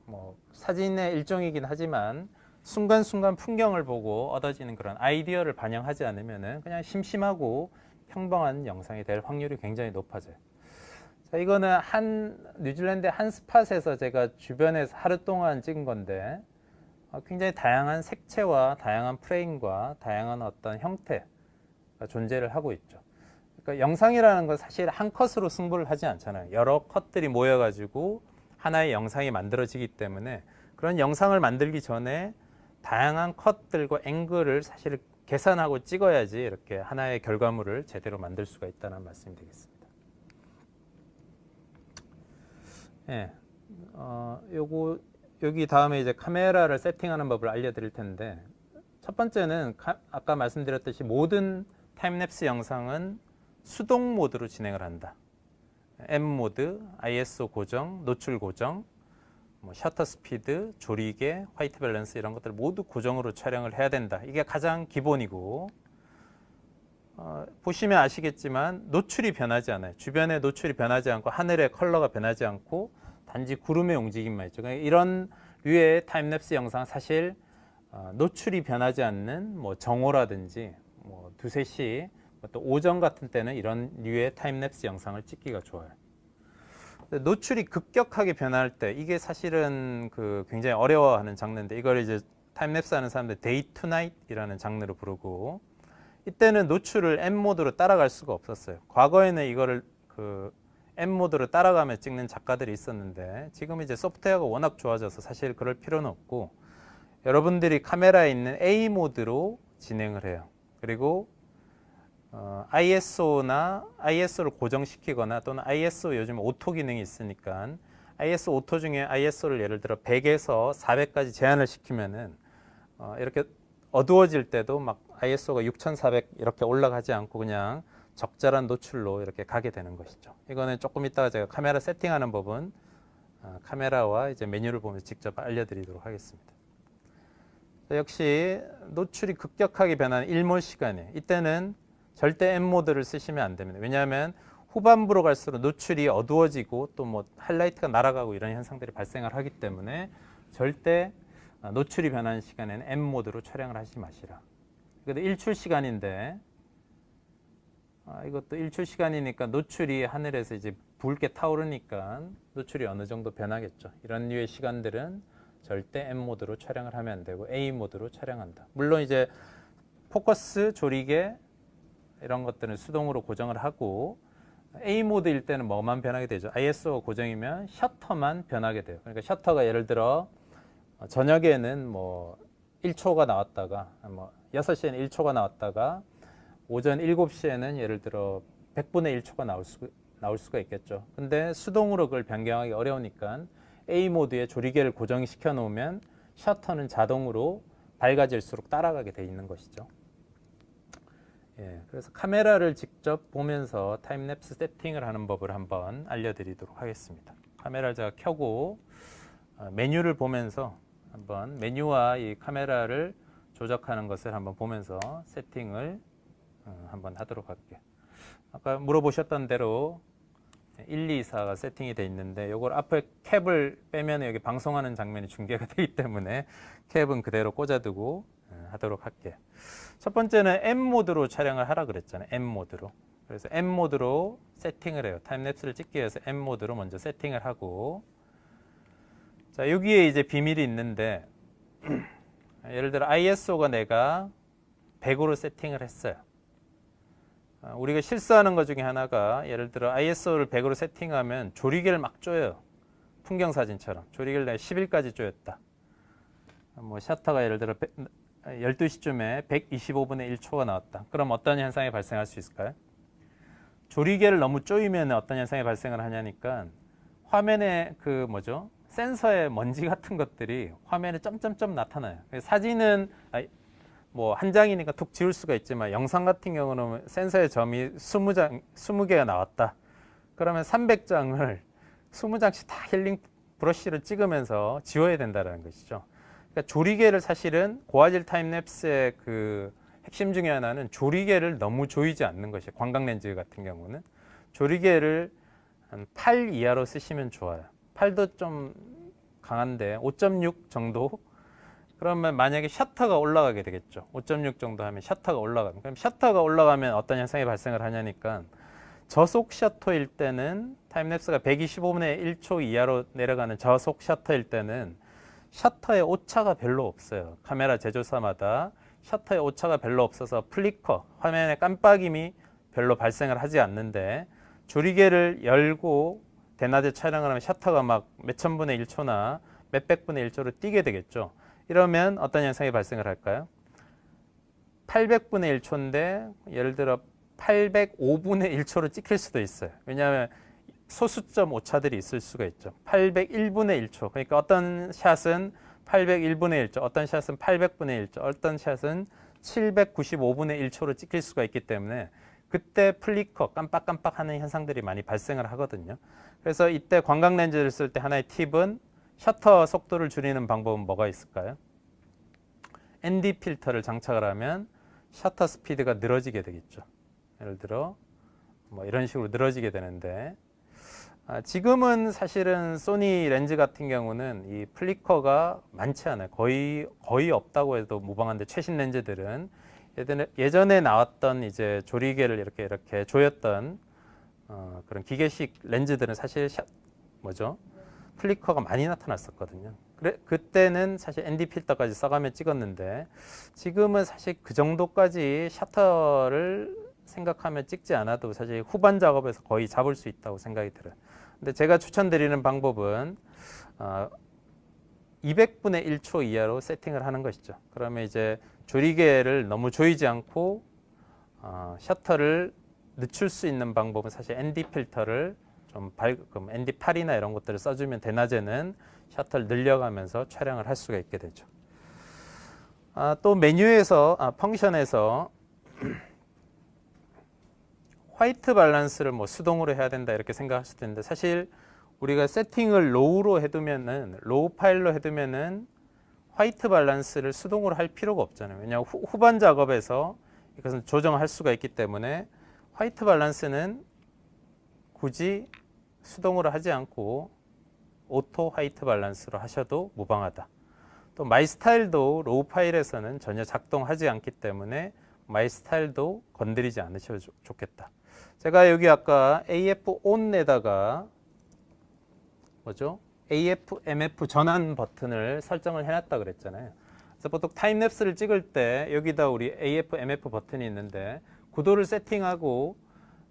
뭐 사진의 일종이긴 하지만 순간순간 풍경을 보고 얻어지는 그런 아이디어를 반영하지 않으면은 그냥 심심하고 평범한 영상이 될 확률이 굉장히 높아져요. 자, 이거는 뉴질랜드 한 스팟에서 제가 주변에서 하루 동안 찍은 건데 굉장히 다양한 색채와 다양한 프레임과 다양한 어떤 형태가 존재를 하고 있죠. 그러니까 영상이라는 건 사실 한 컷으로 승부를 하지 않잖아요. 여러 컷들이 모여가지고 하나의 영상이 만들어지기 때문에 그런 영상을 만들기 전에 다양한 컷들과 앵글을 사실 계산하고 찍어야지 이렇게 하나의 결과물을 제대로 만들 수가 있다는 말씀이 되겠습니다. 예, 여기 다음에 이제 카메라를 세팅하는 법을 알려드릴 텐데 첫 번째는 아까 말씀드렸듯이 모든 타임랩스 영상은 수동 모드로 진행을 한다. M 모드, ISO 고정, 노출 고정, 뭐 셔터 스피드, 조리개, 화이트 밸런스 이런 것들 모두 고정으로 촬영을 해야 된다. 이게 가장 기본이고 보시면 아시겠지만 노출이 변하지 않아요. 주변의 노출이 변하지 않고 하늘의 컬러가 변하지 않고 단지 구름의 움직임만 있죠. 그러니까 이런 류의 타임랩스 영상 사실 노출이 변하지 않는 뭐 정오라든지 뭐 2, 3시 또 오전 같은 때는 이런 류의 타임랩스 영상을 찍기가 좋아요. 노출이 급격하게 변할 때 이게 사실은 굉장히 어려워하는 장르인데 이걸 이제 타임랩스 하는 사람들 데이 투 나잇이라는 장르로 부르고 이때는 노출을 M 모드로 따라갈 수가 없었어요. 과거에는 이거를 M 모드로 따라가며 찍는 작가들이 있었는데 지금 이제 소프트웨어가 워낙 좋아져서 사실 그럴 필요는 없고 여러분들이 카메라에 있는 A 모드로 진행을 해요. 그리고 ISO를 고정시키거나 또는 ISO 요즘 오토 기능이 있으니까 ISO 오토 중에 ISO를 예를 들어 100에서 400까지 제한을 시키면은 이렇게 어두워질 때도 막 ISO가 6400 이렇게 올라가지 않고 그냥 적절한 노출로 이렇게 가게 되는 것이죠. 이거는 조금 이따가 제가 카메라 세팅하는 법은 카메라와 이제 메뉴를 보면서 직접 알려드리도록 하겠습니다. 역시 노출이 급격하게 변하는 일몰 시간에 이때는 절대 M 모드를 쓰시면 안 됩니다. 왜냐하면 후반부로 갈수록 노출이 어두워지고 또 뭐 하이라이트가 날아가고 이런 현상들이 발생을 하기 때문에 절대 노출이 변하는 시간에는 M 모드로 촬영을 하지 마시라. 그래도 일출 시간인데 이것도 일출 시간이니까 노출이 하늘에서 이제 붉게 타오르니까 노출이 어느 정도 변하겠죠. 이런 류의 시간들은 절대 M 모드로 촬영을 하면 안 되고 A 모드로 촬영한다. 물론 이제 포커스, 조리개 이런 것들은 수동으로 고정을 하고 A 모드일 때는 뭐만 변하게 되죠? ISO 고정이면 셔터만 변하게 돼요. 그러니까 셔터가 예를 들어 저녁에는 뭐 1초가 나왔다가 뭐 6시에는 1초가 나왔다가 오전 7시에는 예를 들어 100분의 1초가 나올 수가 있겠죠. 근데 수동으로 그걸 변경하기 어려우니까 A 모드에 조리개를 고정시켜 놓으면 셔터는 자동으로 밝아질수록 따라가게 돼 있는 것이죠. 예, 그래서 카메라를 직접 보면서 타임랩스 세팅을 하는 법을 한번 알려드리도록 하겠습니다. 카메라를 제가 켜고 메뉴를 보면서 한번 메뉴와 이 카메라를 조작하는 것을 한번 보면서 세팅을 한번 하도록 할게요. 아까 물어보셨던 대로 1, 2, 4가 세팅이 되어 있는데 이걸 앞에 캡을 빼면 여기 방송하는 장면이 중계가 되기 때문에 캡은 그대로 꽂아두고 하도록 할게요. 첫 번째는 M 모드로 촬영을 하라 그랬잖아요. M 모드로. 그래서 M 모드로 세팅을 해요. 타임랩스를 찍기 위해서 M 모드로 먼저 세팅을 하고, 자, 여기에 이제 비밀이 있는데 예를 들어 ISO가 내가 100으로 세팅을 했어요. 우리가 실수하는 것 중에 하나가 예를 들어 ISO를 100으로 세팅하면 조리개를 막 조여요. 풍경 사진처럼. 조리개를 내가 10일까지 조였다. 뭐 셔터가 예를 들어 12시쯤에 125분의 1초가 나왔다. 그럼 어떤 현상이 발생할 수 있을까요? 조리개를 너무 조이면 어떤 현상이 발생을 하냐니까 화면에 그 뭐죠? 센서의 먼지 같은 것들이 화면에 점점점 나타나요. 사진은 뭐 한 장이니까 툭 지울 수가 있지만 영상 같은 경우는 센서의 점이 20개가 나왔다. 그러면 300장을 20장씩 다 힐링 브러쉬를 찍으면서 지워야 된다는 것이죠. 그러니까 조리개를 사실은 고화질 타임랩스의 그 핵심 중에 하나는 조리개를 너무 조이지 않는 것이에요. 광각 렌즈 같은 경우는 조리개를 한 8 이하로 쓰시면 좋아요. 8도 좀 강한데 5.6 정도. 그러면 만약에 셔터가 올라가게 되겠죠. 5.6 정도 하면 셔터가 올라가면. 그럼 셔터가 올라가면 어떤 현상이 발생을 하냐니까 저속 셔터일 때는 타임랩스가 125분의 1초 이하로 내려가는 저속 셔터일 때는 셔터의 오차가 별로 없어요. 카메라 제조사마다 셔터의 오차가 별로 없어서 플리커, 화면의 깜빡임이 별로 발생을 하지 않는데 조리개를 열고 대낮에 촬영을 하면 셔터가 막 몇천 분의 1초나 몇백 분의 1초로 뛰게 되겠죠. 이러면 어떤 현상이 발생을 할까요? 800분의 1초인데 예를 들어 805분의 1초로 찍힐 수도 있어요. 왜냐하면 소수점 오차들이 있을 수가 있죠. 801분의 1초. 그러니까 어떤 샷은 801분의 1초, 어떤 샷은 800분의 1초, 어떤 샷은 795분의 1초로 찍힐 수가 있기 때문에 그때 플리커, 깜빡깜빡하는 현상들이 많이 발생을 하거든요. 그래서 이때 광각 렌즈를 쓸 때 하나의 팁은 셔터 속도를 줄이는 방법은 뭐가 있을까요? ND 필터를 장착을 하면 셔터 스피드가 늘어지게 되겠죠. 예를 들어 뭐 이런 식으로 늘어지게 되는데 지금은 사실은 소니 렌즈 같은 경우는 이 플리커가 많지 않아요. 거의 없다고 해도 무방한데 최신 렌즈들은 예전에 나왔던 이제 조리개를 이렇게 조였던 그런 기계식 렌즈들은 사실 플리커가 많이 나타났었거든요. 그때는 사실 ND 필터까지 써가며 찍었는데 지금은 사실 그 정도까지 셔터를 생각하며 찍지 않아도 사실 후반 작업에서 거의 잡을 수 있다고 생각이 들어요. 근데 제가 추천드리는 방법은 200분의 1초 이하로 세팅을 하는 것이죠. 그러면 이제 조리개를 너무 조이지 않고 셔터를 늦출 수 있는 방법은 사실 ND 필터를 좀 밝음, ND8이나 이런 것들을 써주면 대낮에는 셔터를 늘려가면서 촬영을 할 수가 있게 되죠. 또 메뉴에서, 펑션에서 화이트 밸런스를 뭐 수동으로 해야 된다 이렇게 생각할 수도 있는데 사실 우리가 세팅을 로우로 해두면은, 로우 파일로 해두면은 화이트 밸런스를 수동으로 할 필요가 없잖아요. 왜냐하면 후반 작업에서 이것은 조정할 수가 있기 때문에 화이트 밸런스는 굳이 수동으로 하지 않고 오토 화이트 밸런스로 하셔도 무방하다. 또 마이 스타일도 로우 파일에서는 전혀 작동하지 않기 때문에 마이 스타일도 건드리지 않으셔도 좋겠다. 제가 여기 아까 AF ON에다가 뭐죠? AF, MF 전환 버튼을 설정을 해놨다 그랬잖아요. 그래서 보통 타임랩스를 찍을 때 여기다 우리 AF, MF 버튼이 있는데 구도를 세팅하고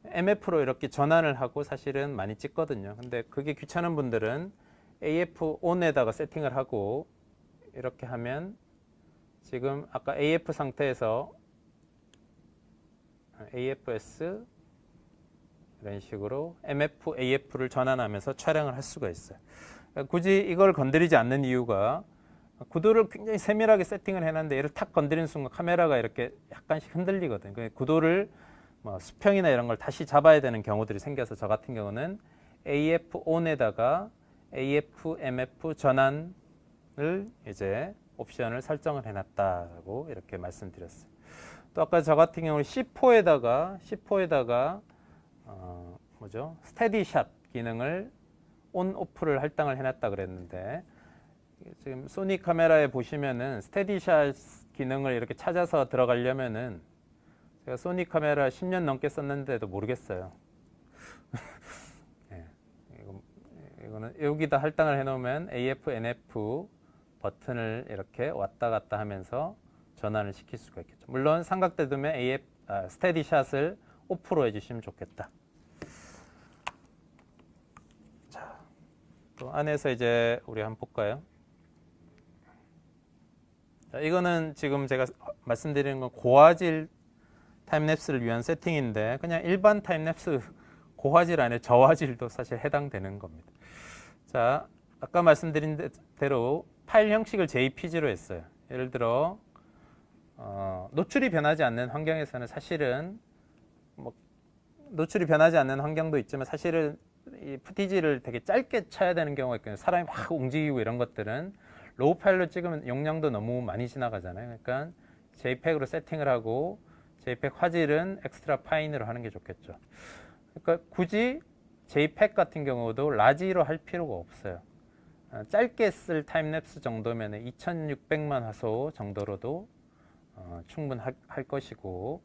MF로 이렇게 전환을 하고 사실은 많이 찍거든요. 근데 그게 귀찮은 분들은 AF ON에다가 세팅을 하고 이렇게 하면 지금 아까 AF 상태에서 AFS 이런 식으로 MF, AF를 전환하면서 촬영을 할 수가 있어요. 굳이 이걸 건드리지 않는 이유가 구도를 굉장히 세밀하게 세팅을 해놨는데 얘를 탁 건드리는 순간 카메라가 이렇게 약간씩 흔들리거든요. 구도를 뭐 수평이나 이런 걸 다시 잡아야 되는 경우들이 생겨서 저 같은 경우는 AF ON에다가 AF, MF 전환을 이제 옵션을 설정을 해놨다고 이렇게 말씀드렸어요. 또 아까 저 같은 경우는 C4에다가 뭐죠? 스테디샷 기능을 온, 오프를 할당을 해놨다 그랬는데 지금 소니 카메라에 보시면은 스테디샷 기능을 이렇게 찾아서 들어가려면은 제가 소니 카메라 10년 넘게 썼는데도 모르겠어요. 네, 이거는 여기다 할당을 해놓으면 AF, NF 버튼을 이렇게 왔다 갔다 하면서 전환을 시킬 수가 있겠죠. 물론 삼각대 두면 스테디샷을 오프로 해주시면 좋겠다. 자, 또 안에서 이제 우리 한번 볼까요? 자, 이거는 지금 제가 말씀드리는 건 고화질 타임랩스를 위한 세팅인데 그냥 일반 타임랩스 고화질 안에 저화질도 사실 해당되는 겁니다. 자, 아까 말씀드린 대로 파일 형식을 JPG로 했어요. 예를 들어 노출이 변하지 않는 환경에서는 사실은 뭐 노출이 변하지 않는 환경도 있지만 사실은 이 푸티지를 되게 짧게 쳐야 되는 경우가 있거든요. 사람이 확 움직이고 이런 것들은 로우 파일로 찍으면 용량도 너무 많이 지나가잖아요. 그러니까 JPEG으로 세팅을 하고 JPEG 화질은 엑스트라 파인으로 하는 게 좋겠죠. 그러니까 굳이 JPEG 같은 경우도 라지로 할 필요가 없어요. 짧게 쓸 타임랩스 정도면 2600만 화소 정도로도 충분할 것이고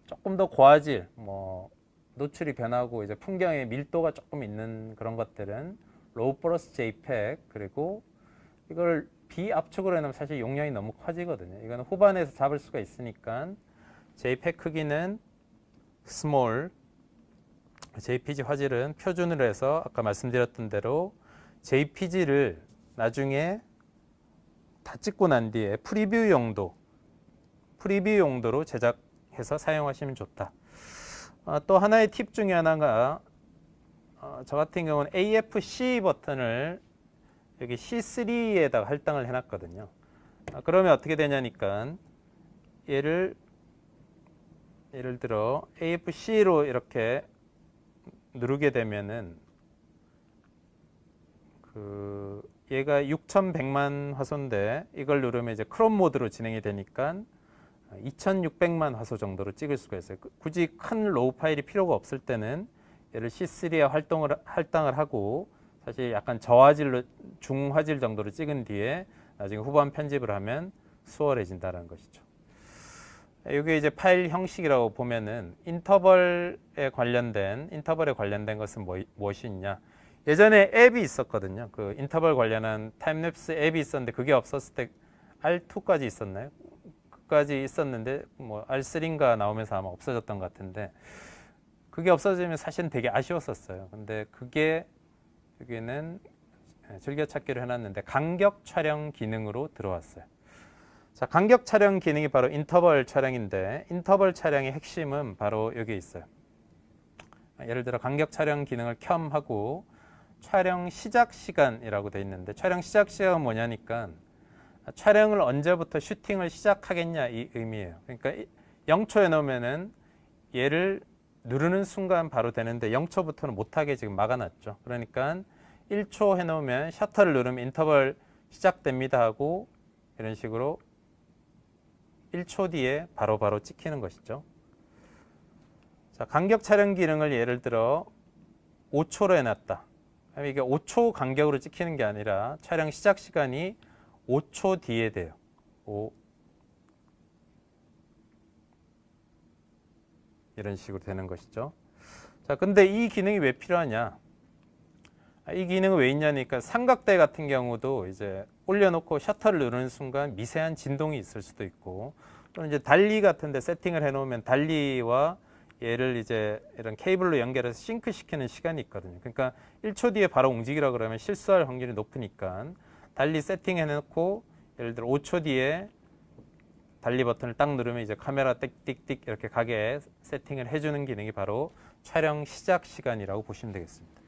조금 더 고화질, 뭐 노출이 변하고 이제 풍경의 밀도가 조금 있는 그런 것들은 로우 플러스 JPEG 그리고 이걸 비압축으로 해놓으면 사실 용량이 너무 커지거든요. 이거는 후반에서 잡을 수가 있으니까 JPEG 크기는 스몰, JPG 화질은 표준으로 해서 아까 말씀드렸던 대로 JPG를 나중에 다 찍고 난 뒤에 프리뷰 용도로 제작해서 사용하시면 좋다. 또 하나의 팁 중에 하나가 저 같은 경우는 AFC 버튼을 여기 C3에다가 할당을 해놨거든요. 그러면 어떻게 되냐니까 예를 들어 AFC로 이렇게 누르게 되면은 얘가 6100만 화소인데 이걸 누르면 이제 크롭 모드로 진행이 되니까 2600만 화소 정도로 찍을 수가 있어요. 굳이 큰 로우 파일이 필요가 없을 때는 얘를 C3에 할당을 하고 사실 약간 저화질로 중화질 정도로 찍은 뒤에 나중에 후반 편집을 하면 수월해진다는 것이죠. 이게 이제 파일 형식이라고 보면은 인터벌에 관련된 것은 무엇이 있냐? 예전에 앱이 있었거든요. 그 인터벌 관련한 타임랩스 앱이 있었는데 그게 없었을 때 R2까지 있었나요? 까지 있었는데 뭐 R3인가 나오면서 아마 없어졌던 것 같은데 그게 없어지면 사실은 되게 아쉬웠었어요. 근데 그게 여기는 즐겨찾기로 해놨는데 간격 촬영 기능으로 들어왔어요. 자, 간격 촬영 기능이 바로 인터벌 촬영인데 인터벌 촬영의 핵심은 바로 여기 있어요. 예를 들어 간격 촬영 기능을 켬하고 촬영 시작 시간이라고 돼 있는데 촬영 시작 시간은 뭐냐니까 촬영을 언제부터 슈팅을 시작하겠냐 이 의미예요. 그러니까 0초에 넣으면은 얘를 누르는 순간 바로 되는데 0초부터는 못하게 지금 막아놨죠. 그러니까 1초 해놓으면 셔터를 누르면 인터벌 시작됩니다 하고 이런 식으로 1초 뒤에 바로 찍히는 것이죠. 자, 간격 촬영 기능을 예를 들어 5초로 해놨다. 이게 5초 간격으로 찍히는 게 아니라 촬영 시작 시간이 5초 뒤에 돼요. 이런 식으로 되는 것이죠. 자, 근데 이 기능이 왜 필요하냐? 이 기능은 왜 있냐니까 삼각대 같은 경우도 이제 올려놓고 셔터를 누르는 순간 미세한 진동이 있을 수도 있고, 또는 이제 달리 같은데 세팅을 해놓으면 달리와 얘를 이제 이런 케이블로 연결해서 싱크시키는 시간이 있거든요. 그러니까 1초 뒤에 바로 움직이라 그러면 실수할 확률이 높으니까 달리 세팅해놓고 예를 들어 5초 뒤에 달리 버튼을 딱 누르면 이제 카메라 띡띡띡 이렇게 가게 세팅을 해주는 기능이 바로 촬영 시작 시간이라고 보시면 되겠습니다.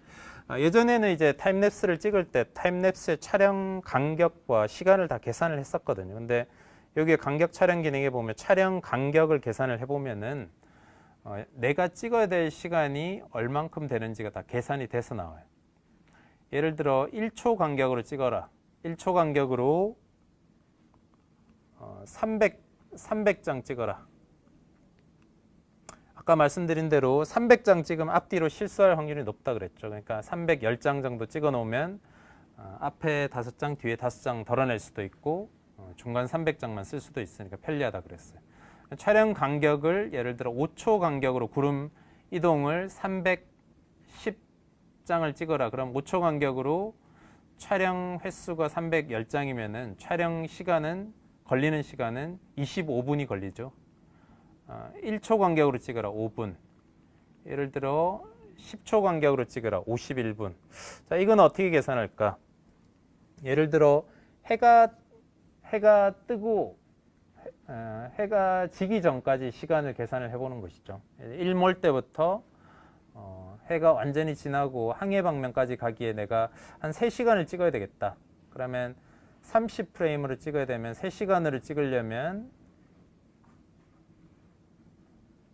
예전에는 이제 타임랩스를 찍을 때 타임랩스의 촬영 간격과 시간을 다 계산을 했었거든요. 근데 여기에 간격 촬영 기능에 보면 촬영 간격을 계산을 해보면은 내가 찍어야 될 시간이 얼만큼 되는지가 다 계산이 돼서 나와요. 예를 들어 1초 간격으로 찍어라. 1초 간격으로 300장 찍어라. 아까 말씀드린 대로 300장 찍으면 앞뒤로 실수할 확률이 높다 그랬죠. 그러니까 310장 정도 찍어 놓으면 앞에 5장, 뒤에 5장 덜어낼 수도 있고 중간 300장만 쓸 수도 있으니까 편리하다 그랬어요. 촬영 간격을 예를 들어 5초 간격으로 구름 이동을 310장을 찍어라. 그럼 5초 간격으로 촬영 횟수가 310장이면은 촬영 시간은 걸리는 시간은 25분이 걸리죠. 1초 간격으로 찍어라 5분. 예를 들어 10초 간격으로 찍어라 51분. 자, 이건 어떻게 계산할까? 예를 들어 해가 뜨고 해가 지기 전까지 시간을 계산을 해보는 것이죠. 일몰 때부터 해가 완전히 지나고 항해 방면까지 가기에 내가 한 3시간을 찍어야 되겠다. 그러면 30프레임으로 찍어야 되면 3시간으로 찍으려면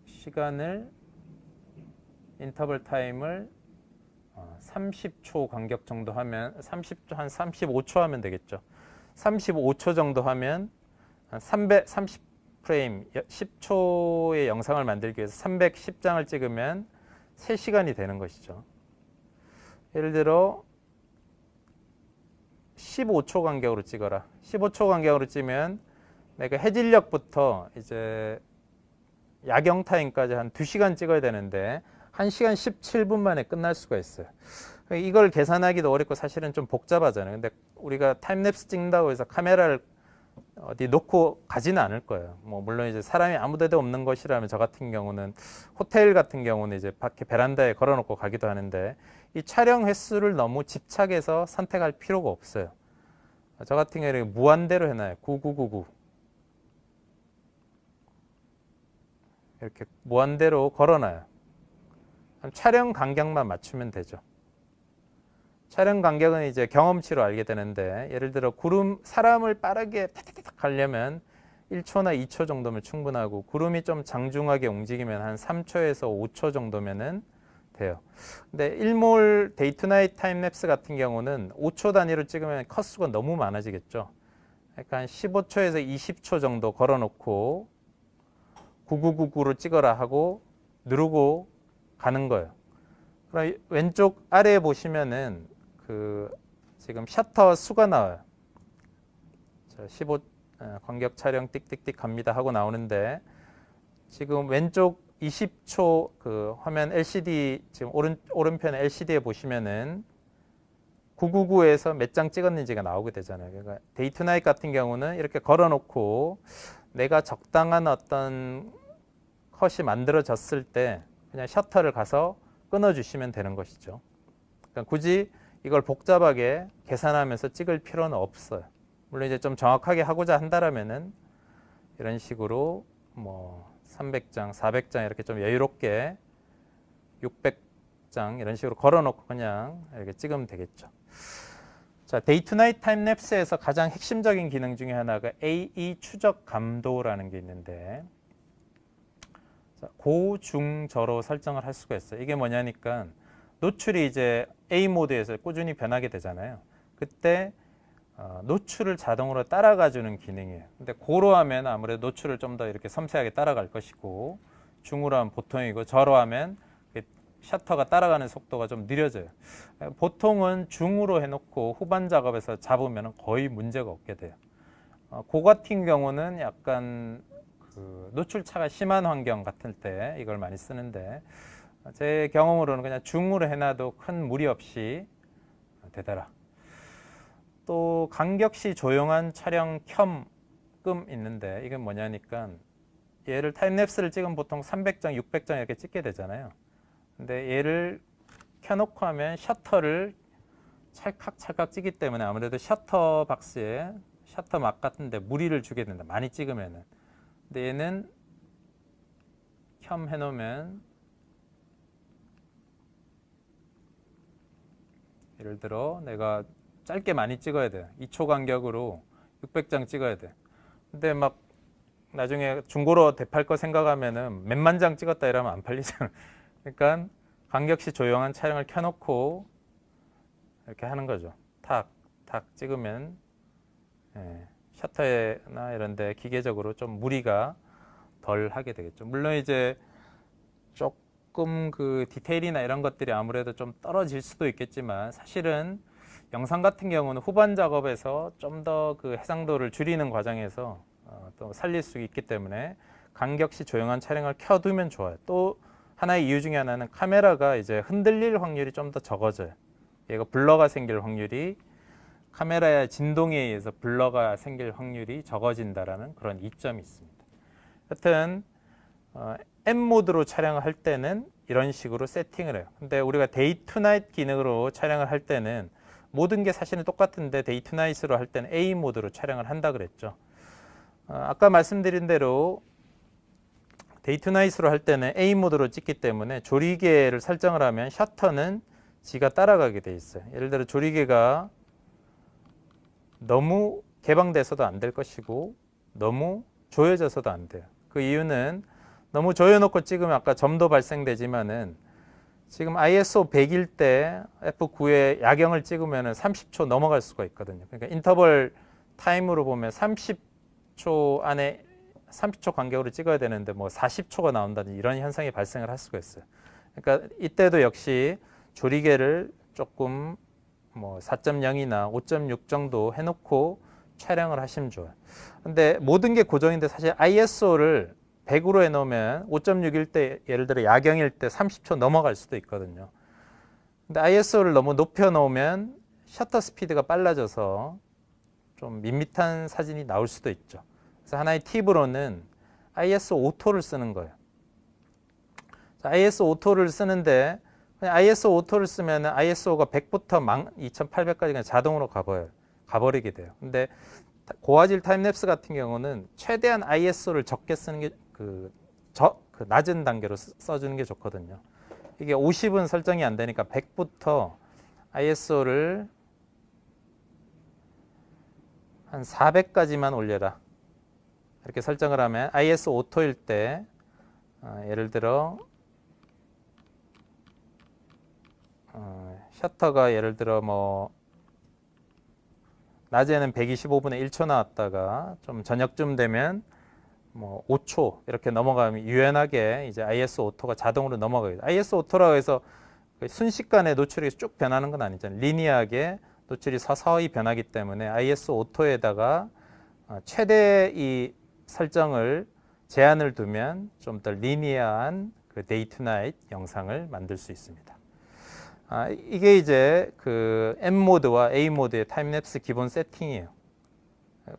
시간을 인터벌 타임을 30초 간격 정도 하면 한 35초 하면 되겠죠. 35초 정도 하면 330프레임 10초의 영상을 만들기 위해서 310장을 찍으면 3시간이 되는 것이죠. 예를 들어 15초 간격으로 찍어라. 15초 간격으로 찍으면 내가 해질녘부터 이제 야경 타임까지 한 2시간 찍어야 되는데 1시간 17분 만에 끝날 수가 있어요. 이걸 계산하기도 어렵고 사실은 좀 복잡하잖아요. 근데 우리가 타임랩스 찍는다고 해서 카메라를 어디 놓고 가지는 않을 거예요. 뭐 물론 이제 사람이 아무 데도 없는 것이라면 저 같은 경우는 호텔 같은 경우는 이제 밖에 베란다에 걸어놓고 가기도 하는데 이 촬영 횟수를 너무 집착해서 선택할 필요가 없어요. 저 같은 경우는 무한대로 해놔요. 9999 이렇게 무한대로 걸어놔요. 촬영 간격만 맞추면 되죠. 촬영 간격은 이제 경험치로 알게 되는데 예를 들어 사람을 빠르게 타타타닥 가려면 1초나 2초 정도면 충분하고 구름이 좀 장중하게 움직이면 한 3초에서 5초 정도면은 돼요. 근데 일몰 데이 투 나잇 타임랩스 같은 경우는 5초 단위로 찍으면 컷수가 너무 많아지겠죠. 그러니까 한 15초에서 20초 정도 걸어놓고 9999로 찍어라 하고 누르고 가는 거예요. 그럼 왼쪽 아래에 보시면은 지금 셔터 수가 나와요. 자, 15 간격 촬영 띡띡띡 갑니다 하고 나오는데 지금 왼쪽 20초 화면 LCD 지금 오른편에 LCD에 보시면은 999에서 몇 장 찍었는지가 나오게 되잖아요. 그러니까 데이 투 나잇 같은 경우는 이렇게 걸어놓고 내가 적당한 어떤 컷이 만들어졌을 때 그냥 셔터를 가서 끊어주시면 되는 것이죠. 그러니까 굳이 이걸 복잡하게 계산하면서 찍을 필요는 없어요. 물론 이제 좀 정확하게 하고자 한다라면은 이런 식으로 뭐 300장, 400장 이렇게 좀 여유롭게 600장 이런 식으로 걸어놓고 그냥 이렇게 찍으면 되겠죠. 자, 데이 투 나잇 타임랩스에서 가장 핵심적인 기능 중에 하나가 AE 추적 감도라는 게 있는데 고, 중, 저로 설정을 할 수가 있어요. 이게 뭐냐니까 노출이 이제 A 모드에서 꾸준히 변하게 되잖아요. 그때 노출을 자동으로 따라가주는 기능이에요. 근데 고로 하면 아무래도 노출을 좀 더 이렇게 섬세하게 따라갈 것이고 중으로 하면 보통이고 저로 하면 셔터가 따라가는 속도가 좀 느려져요. 보통은 중으로 해놓고 후반 작업에서 잡으면 거의 문제가 없게 돼요. 고 같은 경우는 약간 그 노출차가 심한 환경 같을 때 이걸 많이 쓰는데, 제 경험으로는 그냥 중으로 해놔도 큰 무리 없이 되더라. 또 간격시 조용한 촬영 켬끔 있는데, 이건 뭐냐니까, 얘를 타임랩스를 찍으면 보통 300장, 600장 이렇게 찍게 되잖아요. 근데 얘를 켜놓고 하면 셔터를 찰칵찰칵 찍기 때문에 아무래도 셔터 박스에 셔터 막 같은데 무리를 주게 된다. 많이 찍으면은. 근데 얘는 켬 해놓으면, 예를 들어 내가 짧게 많이 찍어야 돼. 2초 간격으로 600장 찍어야 돼. 근데 막 나중에 중고로 대팔 거 생각하면은 몇만 장 찍었다 이러면 안 팔리잖아. 그러니까 간격시 조용한 촬영을 켜놓고 이렇게 하는 거죠. 탁 찍으면, 셔터나 이런 데 기계적으로 좀 무리가 덜 하게 되겠죠. 물론 이제 조금 그 디테일이나 이런 것들이 아무래도 좀 떨어질 수도 있겠지만, 사실은 영상 같은 경우는 후반 작업에서 좀 더 그 해상도를 줄이는 과정에서 또 살릴 수 있기 때문에 간격시 조용한 촬영을 켜두면 좋아요. 또 하나의 이유 중에 하나는 카메라가 이제 흔들릴 확률이 좀 더 적어져요. 얘가 블러가 생길 확률이, 카메라의 진동에 의해서 블러가 생길 확률이 적어진다라는 그런 이점이 있습니다. 하여튼 M 모드로 촬영을 할 때는 이런 식으로 세팅을 해요. 근데 우리가 데이 투 나잇 기능으로 촬영을 할 때는 모든 게 사실은 똑같은데, 데이 투 나잇으로 할 때는 A 모드로 촬영을 한다 그랬죠. 아까 말씀드린 대로 데이 투 나잇으로 할 때는 A 모드로 찍기 때문에 조리개를 설정을 하면 셔터는 지가 따라가게 돼 있어요. 예를 들어 조리개가 너무 개방돼서도 안 될 것이고 너무 조여져서도 안 돼요. 그 이유는, 너무 조여놓고 찍으면 아까 점도 발생되지만은, 지금 ISO 100일 때 F9에 야경을 찍으면 30초 넘어갈 수가 있거든요. 그러니까 인터벌 타임으로 보면 30초 안에 30초 간격으로 찍어야 되는데 뭐 40초가 나온다든지 이런 현상이 발생을 할 수가 있어요. 그러니까 이때도 역시 조리개를 조금 뭐 4.0이나 5.6 정도 해놓고 촬영을 하시면 좋아요. 근데 모든 게 고정인데, 사실 ISO를 100으로 해놓으면 5.6일 때, 예를 들어 야경일 때 30초 넘어갈 수도 있거든요. 근데 ISO를 너무 높여 놓으면 셔터 스피드가 빨라져서 좀 밋밋한 사진이 나올 수도 있죠. 그래서 하나의 팁으로는 ISO 오토를 쓰는 거예요. ISO 오토를 쓰는데, ISO 오토를 쓰면 ISO가 100부터 12800까지 그냥 자동으로 가버리게 돼요. 근데 고화질 타임랩스 같은 경우는 최대한 ISO를 적게 쓰는 게 그 낮은 단계로 써주는 게 좋거든요. 이게 50은 설정이 안 되니까 100부터 ISO를 한 400까지만 올려라, 이렇게 설정을 하면 ISO 오토일 때, 예를 들어 셔터가 예를 들어 뭐 낮에는 125분의 1초 나왔다가 좀 저녁쯤 되면 뭐 5초 이렇게 넘어가면 유연하게 이제 ISO 오토가 자동으로 넘어가요. ISO 오토라고 해서 순식간에 노출이 쭉 변하는 건 아니잖아요. 리니어하게 노출이 서서히 변하기 때문에 ISO 오토에다가 최대 이 설정을 제한을 두면 좀 더 리니어한 그 데이 투 나잇 영상을 만들 수 있습니다. 이게 이제 그 M 모드와 A 모드의 타임랩스 기본 세팅이에요.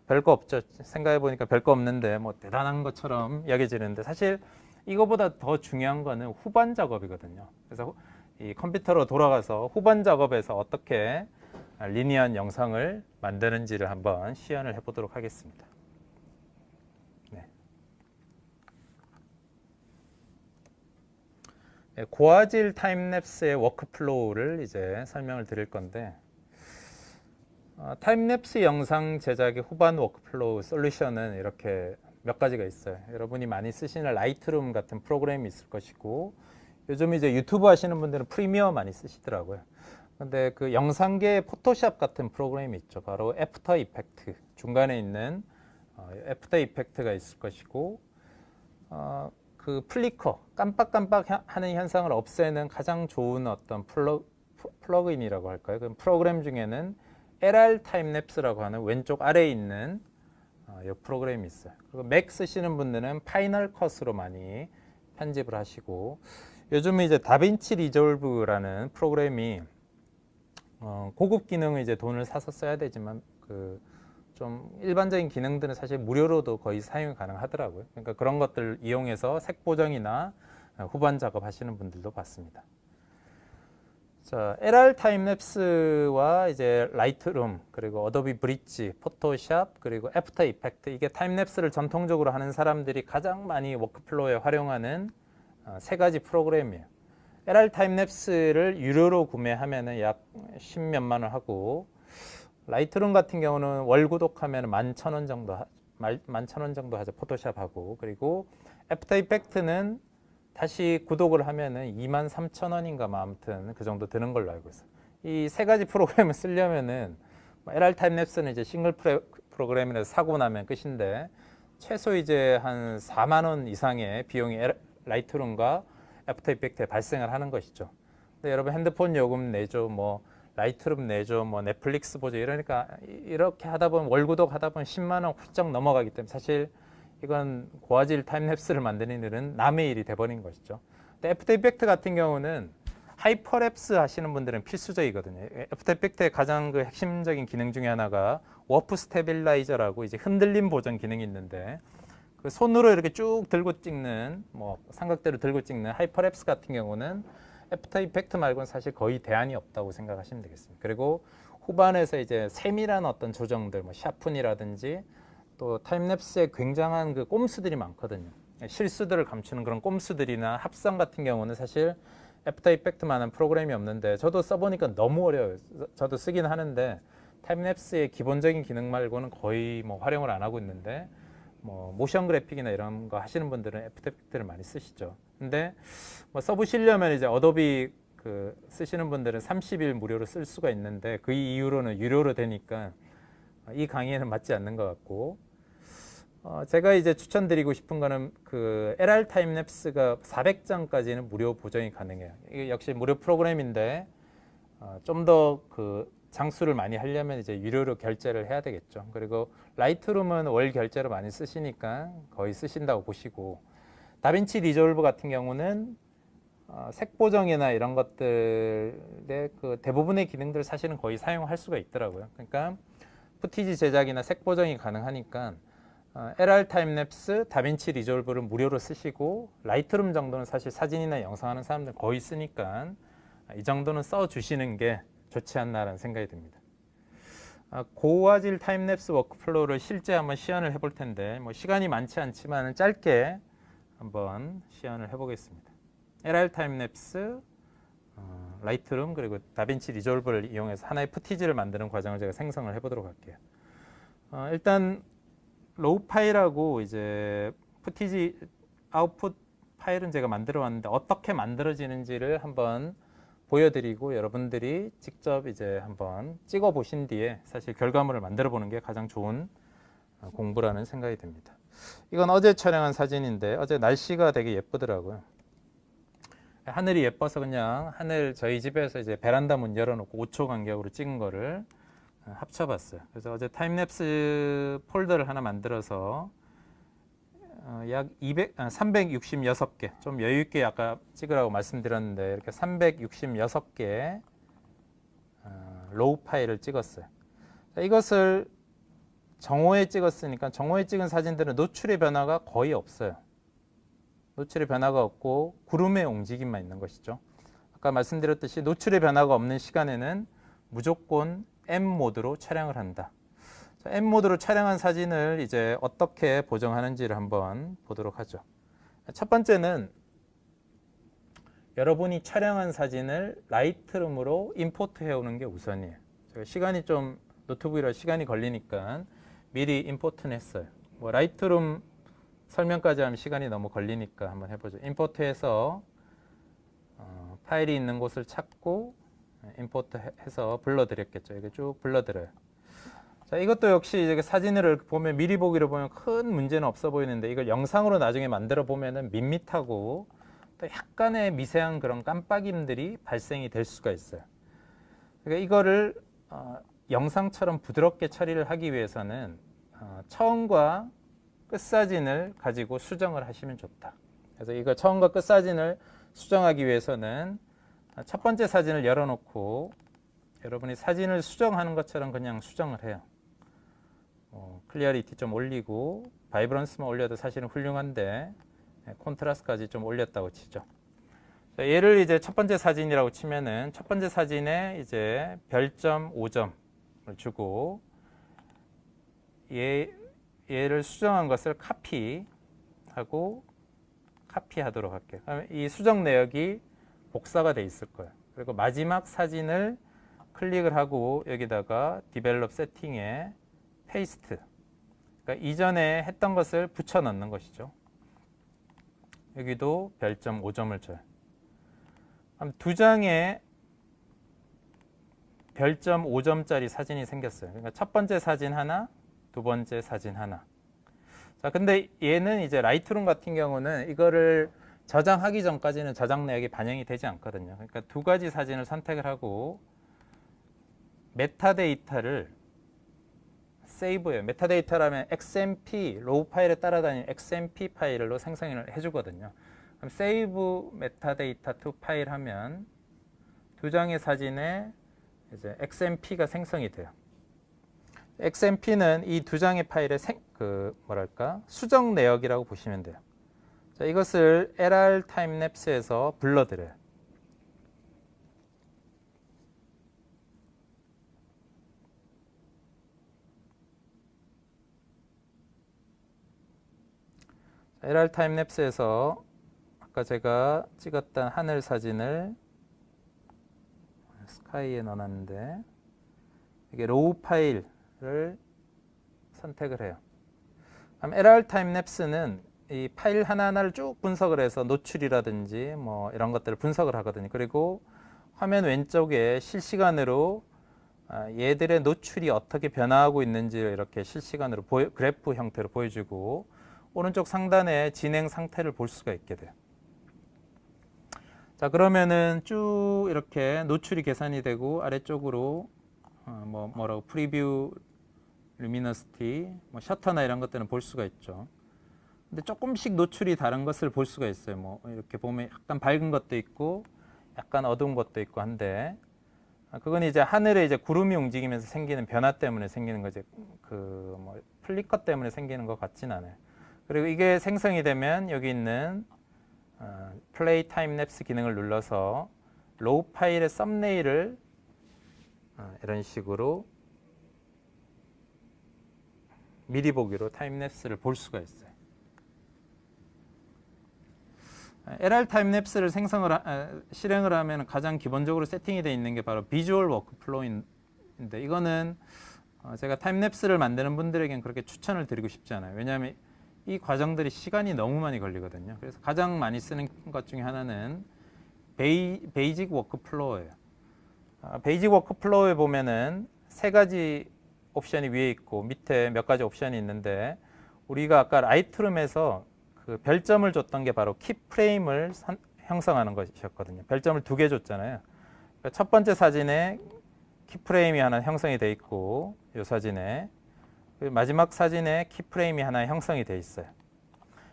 별거 없죠. 생각해 보니까 별거 없는데 뭐 대단한 것처럼 여겨지는데, 사실 이거보다 더 중요한 거는 후반 작업이거든요. 그래서 이 컴퓨터로 돌아가서 후반 작업에서 어떻게 리니어한 영상을 만드는지를 한번 시연을 해보도록 하겠습니다. 네. 고화질 타임랩스의 워크플로우를 이제 설명을 드릴 건데, 타임랩스 영상 제작의 후반 워크플로우 솔루션은 이렇게 몇 가지가 있어요. 여러분이 많이 쓰시는 라이트룸 같은 프로그램이 있을 것이고, 요즘 이제 유튜브 하시는 분들은 프리미어 많이 쓰시더라고요. 근데 그 영상계 포토샵 같은 프로그램이 있죠. 바로 애프터 이펙트, 중간에 있는 애프터 이펙트가 있을 것이고, 그 플리커, 깜빡깜빡 하는 현상을 없애는 가장 좋은 어떤 플러그인이라고 할까요? 그 프로그램 중에는 LR 타임랩스라고 하는 왼쪽 아래에 있는 이 프로그램이 있어요. 그리고 맥 쓰시는 분들은 파이널 컷으로 많이 편집을 하시고, 요즘은 이제 다빈치 리졸브라는 프로그램이 고급 기능은 이제 돈을 사서 써야 되지만 좀 일반적인 기능들은 사실 무료로도 거의 사용이 가능하더라고요. 그러니까 그런 것들 이용해서 색 보정이나 후반 작업 하시는 분들도 봤습니다. 자, LR 타임랩스와 이제 라이트룸, 그리고 어도비 브릿지, 포토샵, 그리고 애프터 이펙트, 이게 타임랩스를 전통적으로 하는 사람들이 가장 많이 워크플로우에 활용하는 세 가지 프로그램이에요. LR 타임랩스를 유료로 구매하면 약 10몇만 원 하고, 라이트룸 같은 경우는 월 구독하면 11,000원 정도, 11,000원 정도 하죠. 포토샵하고. 그리고 애프터 이펙트는 다시 구독을 하면은 23,000원인가 아무튼 그 정도 드는 걸로 알고 있어요. 이 세 가지 프로그램을 쓰려면은 LR 타임랩스는 이제 싱글 프로그램이라서 사고 나면 끝인데, 최소 이제 한 4만 원 이상의 비용이 라이트룸과 애프터 이펙트에 발생을 하는 것이죠. 근데 여러분 핸드폰 요금 내죠, 뭐 라이트룸 내죠, 뭐 넷플릭스 보죠, 이러니까 이렇게 하다 보면 월 구독 하다 보면 10만 원 훌쩍 넘어가기 때문에 사실 이건 고화질 타임랩스를 만드는 일은 남의 일이 돼버린 것이죠. 근데 애프터 이펙트 같은 경우는 하이퍼랩스 하시는 분들은 필수적이거든요. 애프터 이펙트의 가장 그 핵심적인 기능 중에 하나가 워프 스테빌라이저라고 이제 흔들림 보정 기능이 있는데, 그 손으로 이렇게 쭉 들고 찍는, 뭐 삼각대로 들고 찍는 하이퍼랩스 같은 경우는 애프터 이펙트 말고는 사실 거의 대안이 없다고 생각하시면 되겠습니다. 그리고 후반에서 이제 세밀한 어떤 조정들, 뭐 샤픈이라든지 또 타임랩스에 굉장한 그 꼼수들이 많거든요. 실수들을 감추는 그런 꼼수들이나 합성 같은 경우는 사실 애프터 이펙트만한 프로그램이 없는데, 저도 써보니까 너무 어려워요. 저도 쓰긴 하는데 타임랩스의 기본적인 기능 말고는 거의 뭐 활용을 안 하고 있는데, 뭐 모션 그래픽이나 이런 거 하시는 분들은 애프터 이펙트를 많이 쓰시죠. 근데 뭐 써보시려면 이제 어도비 쓰시는 분들은 30일 무료로 쓸 수가 있는데, 그 이후로는 유료로 되니까 이 강의에는 맞지 않는 것 같고, 제가 이제 추천드리고 싶은 거는 그 LR 타임랩스가 400장까지는 무료 보정이 가능해요. 이게 역시 무료 프로그램인데 좀 더 그 장수를 많이 하려면 이제 유료로 결제를 해야 되겠죠. 그리고 라이트룸은 월 결제로 많이 쓰시니까 거의 쓰신다고 보시고, 다빈치 리졸브 같은 경우는 색 보정이나 이런 것들의 그 대부분의 기능들을 사실은 거의 사용할 수가 있더라고요. 그러니까 푸티지 제작이나 색 보정이 가능하니까 LR 타임랩스, 다빈치 리졸브를 무료로 쓰시고, 라이트룸 정도는 사실 사진이나 영상하는 사람들 거의 쓰니까 이 정도는 써주시는 게 좋지 않나라는 생각이 듭니다. 고화질 타임랩스 워크플로우를 실제 한번 시연을 해볼 텐데, 뭐 시간이 많지 않지만 짧게 한번 시연을 해보겠습니다. LR 타임랩스, 라이트룸, 그리고 다빈치 리졸브를 이용해서 하나의 푸티지를 만드는 과정을 제가 생성을 해보도록 할게요. 일단 로우 파일하고 이제 푸티지 아웃풋 파일은 제가 만들어 왔는데, 어떻게 만들어지는지를 한번 보여드리고 여러분들이 직접 이제 한번 찍어 보신 뒤에 사실 결과물을 만들어 보는 게 가장 좋은 공부라는 생각이 듭니다. 이건 어제 촬영한 사진인데, 어제 날씨가 되게 예쁘더라고요. 하늘이 예뻐서 그냥 하늘, 저희 집에서 이제 베란다 문 열어놓고 5초 간격으로 찍은 거를 합쳐봤어요. 그래서 어제 타임랩스 폴더를 하나 만들어서 약 366개, 좀 여유있게 아까 찍으라고 말씀드렸는데 이렇게 366개 로우 파일을 찍었어요. 이것을 정오에 찍었으니까 정오에 찍은 사진들은 노출의 변화가 거의 없어요. 노출의 변화가 없고 구름의 움직임만 있는 것이죠. 아까 말씀드렸듯이 노출의 변화가 없는 시간에는 무조건 M 모드로 촬영을 한다. M 모드로 촬영한 사진을 이제 어떻게 보정하는지를 한번 보도록 하죠. 첫 번째는 여러분이 촬영한 사진을 라이트룸으로 임포트 해오는 게 우선이에요. 제가 시간이 좀 노트북이라 시간이 걸리니까 미리 임포트는 했어요. 뭐 라이트룸 설명까지 하면 시간이 너무 걸리니까 한번 해보죠. 임포트해서 파일이 있는 곳을 찾고 임포트해서 불러드렸겠죠. 이게 쭉 불러드려요. 자, 이것도 역시 이제 사진을 보면 미리 보기로 보면 큰 문제는 없어 보이는데, 이걸 영상으로 나중에 만들어 보면은 밋밋하고 또 약간의 미세한 그런 깜빡임들이 발생이 될 수가 있어요. 그러니까 이거를 영상처럼 부드럽게 처리를 하기 위해서는 처음과 끝 사진을 가지고 수정을 하시면 좋다. 그래서 이거 처음과 끝 사진을 수정하기 위해서는 첫 번째 사진을 열어놓고 여러분이 사진을 수정하는 것처럼 그냥 수정을 해요. 클리어리티 좀 올리고 바이브런스만 올려도 사실은 훌륭한데 콘트라스트까지 좀 올렸다고 치죠. 얘를 이제 첫 번째 사진이라고 치면은 첫 번째 사진에 이제 별점 5점을 주고 얘를 수정한 것을 카피하고 카피하도록 할게요. 그러면 이 수정 내역이 복사가 돼 있을 거예요. 그리고 마지막 사진을 클릭을 하고 여기다가 디벨롭 세팅에 페이스트, 그러니까 이전에 했던 것을 붙여 넣는 것이죠. 여기도 별점 5점을 줘요. 두 장에 별점 5점짜리 사진이 생겼어요. 그러니까 첫 번째 사진 하나, 두 번째 사진 하나. 자, 근데 얘는 이제 라이트룸 같은 경우는 이거를 저장하기 전까지는 저장 내역이 반영이 되지 않거든요. 그러니까 두 가지 사진을 선택을 하고 메타데이터를 세이브해요. 메타데이터라면 XMP, 로우 파일에 따라다니는 XMP 파일로 생성을 해주거든요. 그럼 세이브 메타데이터 투 파일 하면 두 장의 사진에 이제 XMP가 생성이 돼요. XMP는 이 두 장의 파일의 수정 내역이라고 보시면 돼요. 자, 이것을 LR 타임랩스에서 불러드려요. LR 타임랩스에서 아까 제가 찍었던 하늘 사진을 스카이에 넣어놨는데 이게 로우 파일을 선택을 해요. 그럼 LR 타임랩스는 이 파일 하나하나를 쭉 분석을 해서 노출이라든지 뭐 이런 것들을 분석을 하거든요. 그리고 화면 왼쪽에 실시간으로 얘들의 노출이 어떻게 변화하고 있는지를 이렇게 실시간으로 그래프 형태로 보여주고 오른쪽 상단에 진행 상태를 볼 수가 있게 돼요. 자, 그러면은 쭉 이렇게 노출이 계산이 되고 아래쪽으로 뭐라고 프리뷰, 루미너시티, 뭐 셔터나 이런 것들은 볼 수가 있죠. 근데 조금씩 노출이 다른 것을 볼 수가 있어요. 뭐 이렇게 보면 약간 밝은 것도 있고 약간 어두운 것도 있고 한데 그건 이제 하늘에 이제 구름이 움직이면서 생기는 변화 때문에 생기는 거지 뭐 플리커 때문에 생기는 것 같진 않아요. 그리고 이게 생성이 되면 여기 있는 플레이 타임랩스 기능을 눌러서 로우 파일의 썸네일을 이런 식으로 미리 보기로 타임랩스를 볼 수가 있어요. LR 타임랩스를 실행을 하면 가장 기본적으로 세팅이 되어 있는 게 바로 비주얼 워크플로우인데 이거는 제가 타임랩스를 만드는 분들에게는 그렇게 추천을 드리고 싶지 않아요. 왜냐하면 이 과정들이 시간이 너무 많이 걸리거든요. 그래서 가장 많이 쓰는 것 중에 하나는 베이직 워크플로우예요. 베이직 워크플로우에 보면은 세 가지 옵션이 위에 있고 밑에 몇 가지 옵션이 있는데 우리가 아까 라이트룸에서 그 별점을 줬던 게 바로 키프레임을 형성하는 것이었거든요. 별점을 2개 줬잖아요. 그러니까 첫 번째 사진에 키프레임이 하나 형성이 돼 있고 이 사진에 마지막 사진에 키프레임이 하나 형성이 돼 있어요.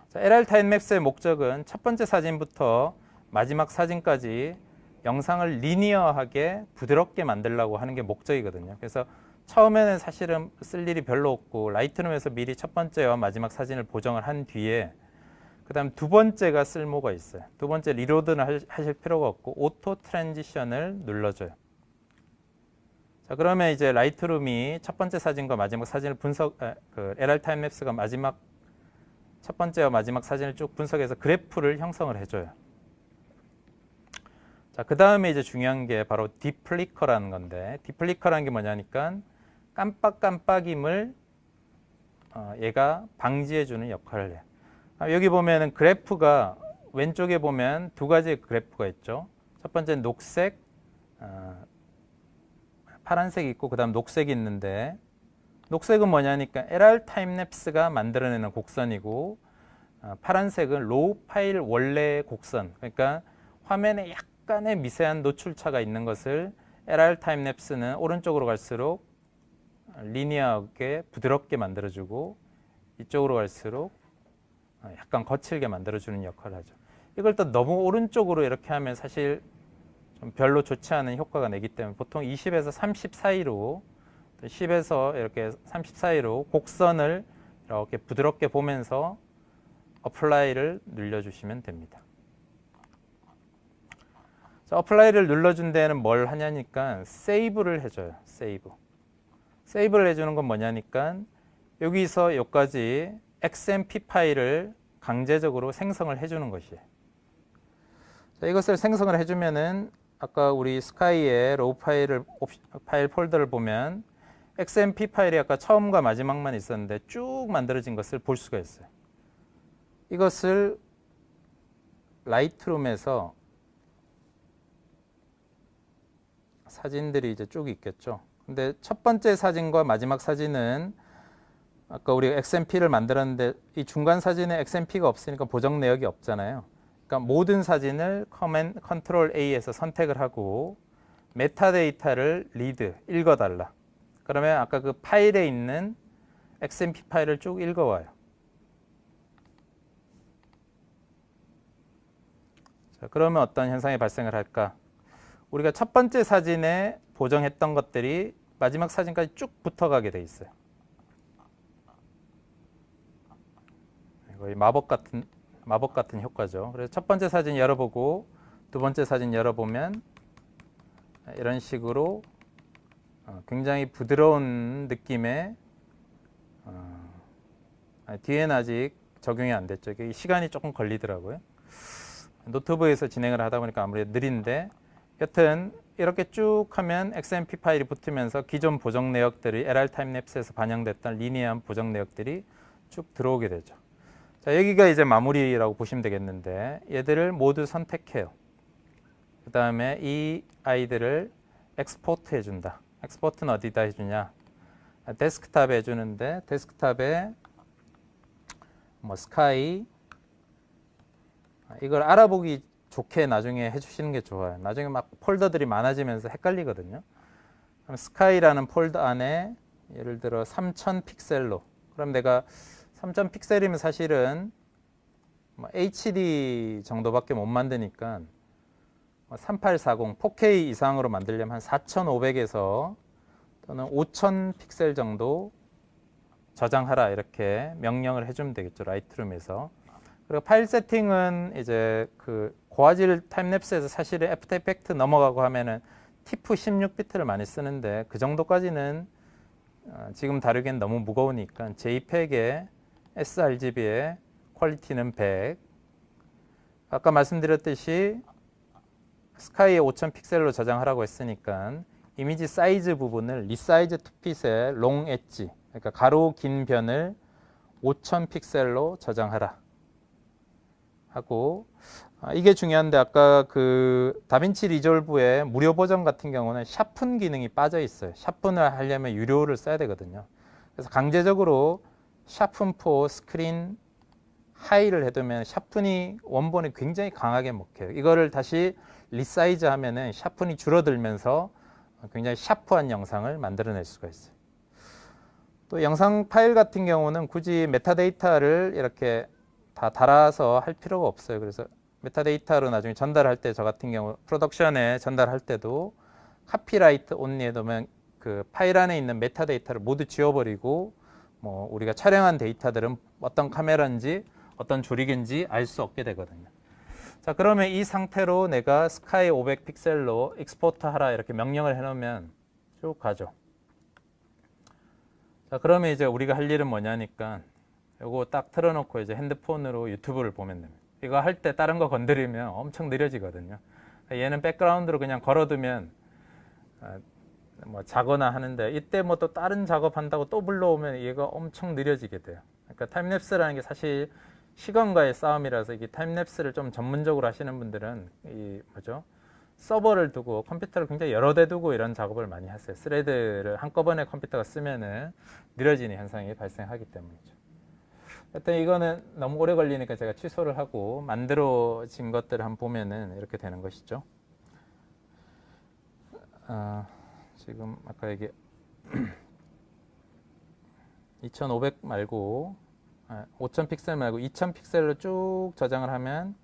자, LR 타임랩스의 목적은 첫 번째 사진부터 마지막 사진까지 영상을 리니어하게 부드럽게 만들려고 하는 게 목적이거든요. 그래서 처음에는 사실은 쓸 일이 별로 없고 라이트룸에서 미리 첫 번째와 마지막 사진을 보정을 한 뒤에 그 다음 두 번째가 쓸모가 있어요. 두 번째 리로드는 하실 필요가 없고 오토 트랜지션을 눌러줘요. 자, 그러면 이제 라이트룸이 첫 번째 사진과 마지막 사진을 LR 타임랩스가 첫 번째와 마지막 사진을 쭉 분석해서 그래프를 형성을 해줘요. 자, 그 다음에 이제 중요한 게 바로 디플리커라는 건데 디플리커라는 게 뭐냐니까 깜빡깜빡임을 얘가 방지해주는 역할을 해요. 여기 보면은 그래프가 왼쪽에 보면 두 가지의 그래프가 있죠. 첫 번째는 녹색, 파란색이 있고 그 다음 녹색이 있는데 녹색은 뭐냐니까 LR 타임랩스가 만들어내는 곡선이고 파란색은 로우 파일 원래의 곡선, 그러니까 화면에 약간의 미세한 노출차가 있는 것을 LR 타임랩스는 오른쪽으로 갈수록 리니어하게 부드럽게 만들어주고 이쪽으로 갈수록 약간 거칠게 만들어주는 역할을 하죠. 이걸 또 너무 오른쪽으로 이렇게 하면 사실 좀 별로 좋지 않은 효과가 내기 때문에 보통 20에서 30 사이로 10에서 이렇게 30 사이로 곡선을 이렇게 부드럽게 보면서 어플라이를 눌러주시면 됩니다. 자, 어플라이를 눌러준 데에는 뭘 하냐니까 세이브를 해줘요. 세이브를 해주는 건 뭐냐니까 여기서 여기까지 XMP 파일을 강제적으로 생성을 해주는 것이에요. 자, 이것을 생성을 해주면은 아까 우리 스카이의 로우 파일 폴더를 보면 XMP 파일이 아까 처음과 마지막만 있었는데 쭉 만들어진 것을 볼 수가 있어요. 이것을 라이트룸에서 사진들이 이제 쭉 있겠죠. 근데 첫 번째 사진과 마지막 사진은 아까 우리가 XMP를 만들었는데 이 중간 사진에 XMP가 없으니까 보정 내역이 없잖아요. 그러니까 모든 사진을 컨트롤 A에서 선택을 하고 메타데이터를 리드, 읽어달라. 그러면 아까 그 파일에 있는 XMP 파일을 쭉 읽어와요. 자, 그러면 어떤 현상이 발생을 할까? 우리가 첫 번째 사진에 보정했던 것들이 마지막 사진까지 쭉 붙어가게 돼 있어요. 거의 마법 같은 효과죠. 그래서 첫 번째 사진 열어보고 두 번째 사진 열어보면 이런 식으로 굉장히 부드러운 느낌의 뒤에는 아직 적용이 안 됐죠. 시간이 조금 걸리더라고요. 노트북에서 진행을 하다 보니까 아무래도 느린데 여튼 이렇게 쭉 하면 XMP 파일이 붙으면서 기존 보정 내역들이 LR 타임랩스에서 반영됐던 리니어한 보정 내역들이 쭉 들어오게 되죠. 자, 여기가 이제 마무리라고 보시면 되겠는데 얘들을 모두 선택해요. 그 다음에 이 아이들을 엑스포트 해준다. 엑스포트는 어디다 해주냐? 데스크탑에 해주는데 데스크탑에 뭐 스카이 이걸 알아보기 좋게 나중에 해주시는 게 좋아요. 나중에 막 폴더들이 많아지면서 헷갈리거든요. 그럼 스카이라는 폴더 안에 예를 들어 3000 픽셀로 그럼 내가 3000 픽셀이면 사실은 HD 정도밖에 못 만드니까 3840 4K 이상으로 만들려면 한 4500에서 또는 5000 픽셀 정도 저장하라 이렇게 명령을 해주면 되겠죠. 라이트룸에서. 그리고 파일 세팅은 이제 그 고화질 타임랩스에서 사실은 애프터 이펙트 넘어가고 하면은 TIFF 16비트를 많이 쓰는데 그 정도까지는 지금 다루기엔 너무 무거우니까 JPEG의 sRGB의 퀄리티는 100. 아까 말씀드렸듯이 스카이에 5000 픽셀로 저장하라고 했으니까 이미지 사이즈 부분을 리사이즈 투핏의 롱 엣지, 그러니까 가로 긴 변을 5000 픽셀로 저장하라 하고 이게 중요한데 아까 그 다빈치 리졸브의 무료 버전 같은 경우는 샤픈 기능이 빠져 있어요. 샤픈을 하려면 유료를 써야 되거든요. 그래서 강제적으로 샤픈 4 스크린 하이를 해두면 샤픈이 원본이 굉장히 강하게 먹혀요. 이거를 다시 리사이즈 하면은 샤픈이 줄어들면서 굉장히 샤프한 영상을 만들어낼 수가 있어요. 또 영상 파일 같은 경우는 굳이 메타데이터를 이렇게 다 달아서 할 필요가 없어요. 그래서 메타데이터로 나중에 전달할 때 저 같은 경우 프로덕션에 전달할 때도 카피라이트 온리 해두면 그 파일 안에 있는 메타데이터를 모두 지워버리고 뭐 우리가 촬영한 데이터들은 어떤 카메라인지 어떤 조리개인지 알 수 없게 되거든요. 자, 그러면 이 상태로 내가 스카이 500 픽셀로 익스포트 하라 이렇게 명령을 해놓으면 쭉 가죠. 자, 그러면 이제 우리가 할 일은 뭐냐니까 요거 딱 틀어놓고 이제 핸드폰으로 유튜브를 보면 됩니다. 이거 할 때 다른 거 건드리면 엄청 느려지거든요. 얘는 백그라운드로 그냥 걸어두면 뭐 자거나 하는데 이때 뭐 또 다른 작업한다고 또 불러오면 얘가 엄청 느려지게 돼요. 그러니까 타임랩스라는 게 사실 시간과의 싸움이라서 이게 타임랩스를 좀 전문적으로 하시는 분들은 이 뭐죠? 서버를 두고 컴퓨터를 굉장히 여러 대 두고 이런 작업을 많이 하세요. 스레드를 한꺼번에 컴퓨터가 쓰면은 느려지는 현상이 발생하기 때문이죠. 하여튼 이거는 너무 오래 걸리니까 제가 취소를 하고 만들어진 것들을 한번 보면은 이렇게 되는 것이죠. 지금 아까 얘기 2500 말고 5000 픽셀 말고 2000 픽셀로 쭉 저장을 하면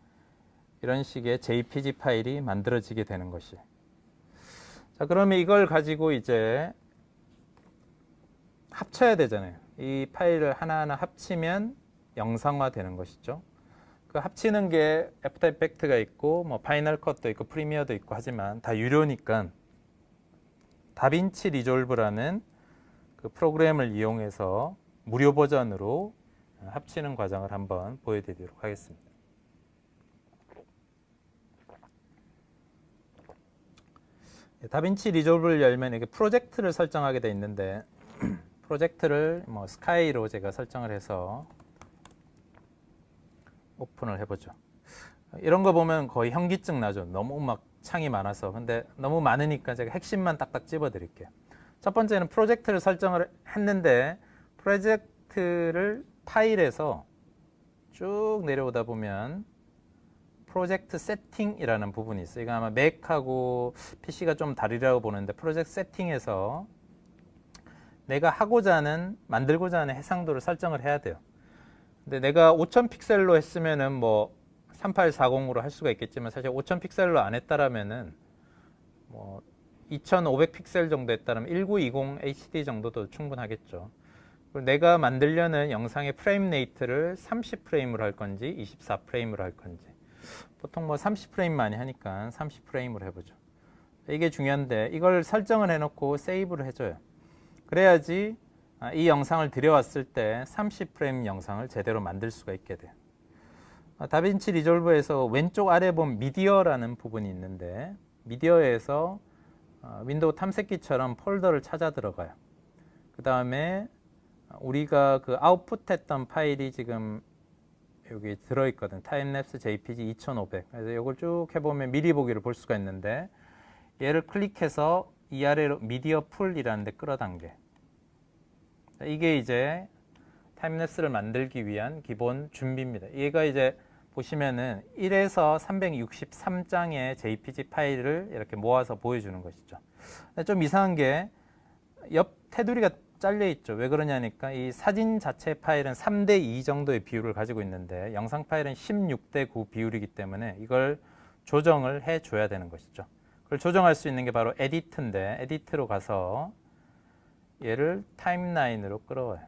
이런 식의 JPG 파일이 만들어지게 되는 것이. 자, 그러면 이걸 가지고 이제 합쳐야 되잖아요. 이 파일을 하나하나 합치면 영상화 되는 것이죠. 그 합치는 게 애프터 이펙트가 있고 뭐 파이널 컷도 있고 프리미어도 있고 하지만 다 유료니까 다빈치 리졸브라는 그 프로그램을 이용해서 무료 버전으로 합치는 과정을 한번 보여드리도록 하겠습니다. 다빈치 리졸브를 열면 이게 프로젝트를 설정하게 돼 있는데 프로젝트를 뭐 스카이로 제가 설정을 해서 오픈을 해보죠. 이런 거 보면 거의 현기증 나죠. 너무 막 창이 많아서. 근데 너무 많으니까 제가 핵심만 딱딱 집어 드릴게요. 첫 번째는 프로젝트를 설정을 했는데 프로젝트를 파일에서 쭉 내려오다 보면 프로젝트 세팅이라는 부분이 있어요. 이거 아마 맥하고 PC가 좀 다르라고 보는데 프로젝트 세팅에서 내가 하고자 하는, 만들고자 하는 해상도를 설정을 해야 돼요. 근데 내가 5000 픽셀로 했으면은 뭐 3840으로 할 수가 있겠지만 사실 5000 픽셀로 안 했다라면은 뭐 2500 픽셀 정도 했다면 1920 HD 정도도 충분하겠죠. 그리고 내가 만들려는 영상의 프레임 레이트를 30프레임으로 할 건지 24프레임으로 할 건지 보통 뭐 30프레임 많이 하니까 30프레임으로 해보죠. 이게 중요한데 이걸 설정을 해놓고 세이브를 해줘요. 그래야지 이 영상을 들여왔을 때 30프레임 영상을 제대로 만들 수가 있게 돼요. 다빈치 리졸브에서 왼쪽 아래 보면 미디어라는 부분이 있는데 미디어에서 윈도우 탐색기처럼 폴더를 찾아 들어가요. 그 다음에 우리가 그 아웃풋했던 파일이 지금 여기 들어있거든. 타임랩스 JPG 2500. 그래서 이걸 쭉 해보면 미리 보기를 볼 수가 있는데 얘를 클릭해서 이 아래로 미디어 풀이라는 데 끌어당겨. 이게 이제 타임랩스를 만들기 위한 기본 준비입니다. 얘가 이제 보시면은 1에서 363장의 JPG 파일을 이렇게 모아서 보여주는 것이죠. 좀 이상한 게 옆 테두리가 잘려 있죠. 왜 그러냐니까 이 사진 자체 파일은 3:2 정도의 비율을 가지고 있는데 영상 파일은 16:9 비율이기 때문에 이걸 조정을 해 줘야 되는 것이죠. 그걸 조정할 수 있는 게 바로 에디트인데 에디트로 가서 얘를 타임라인으로 끌어와요.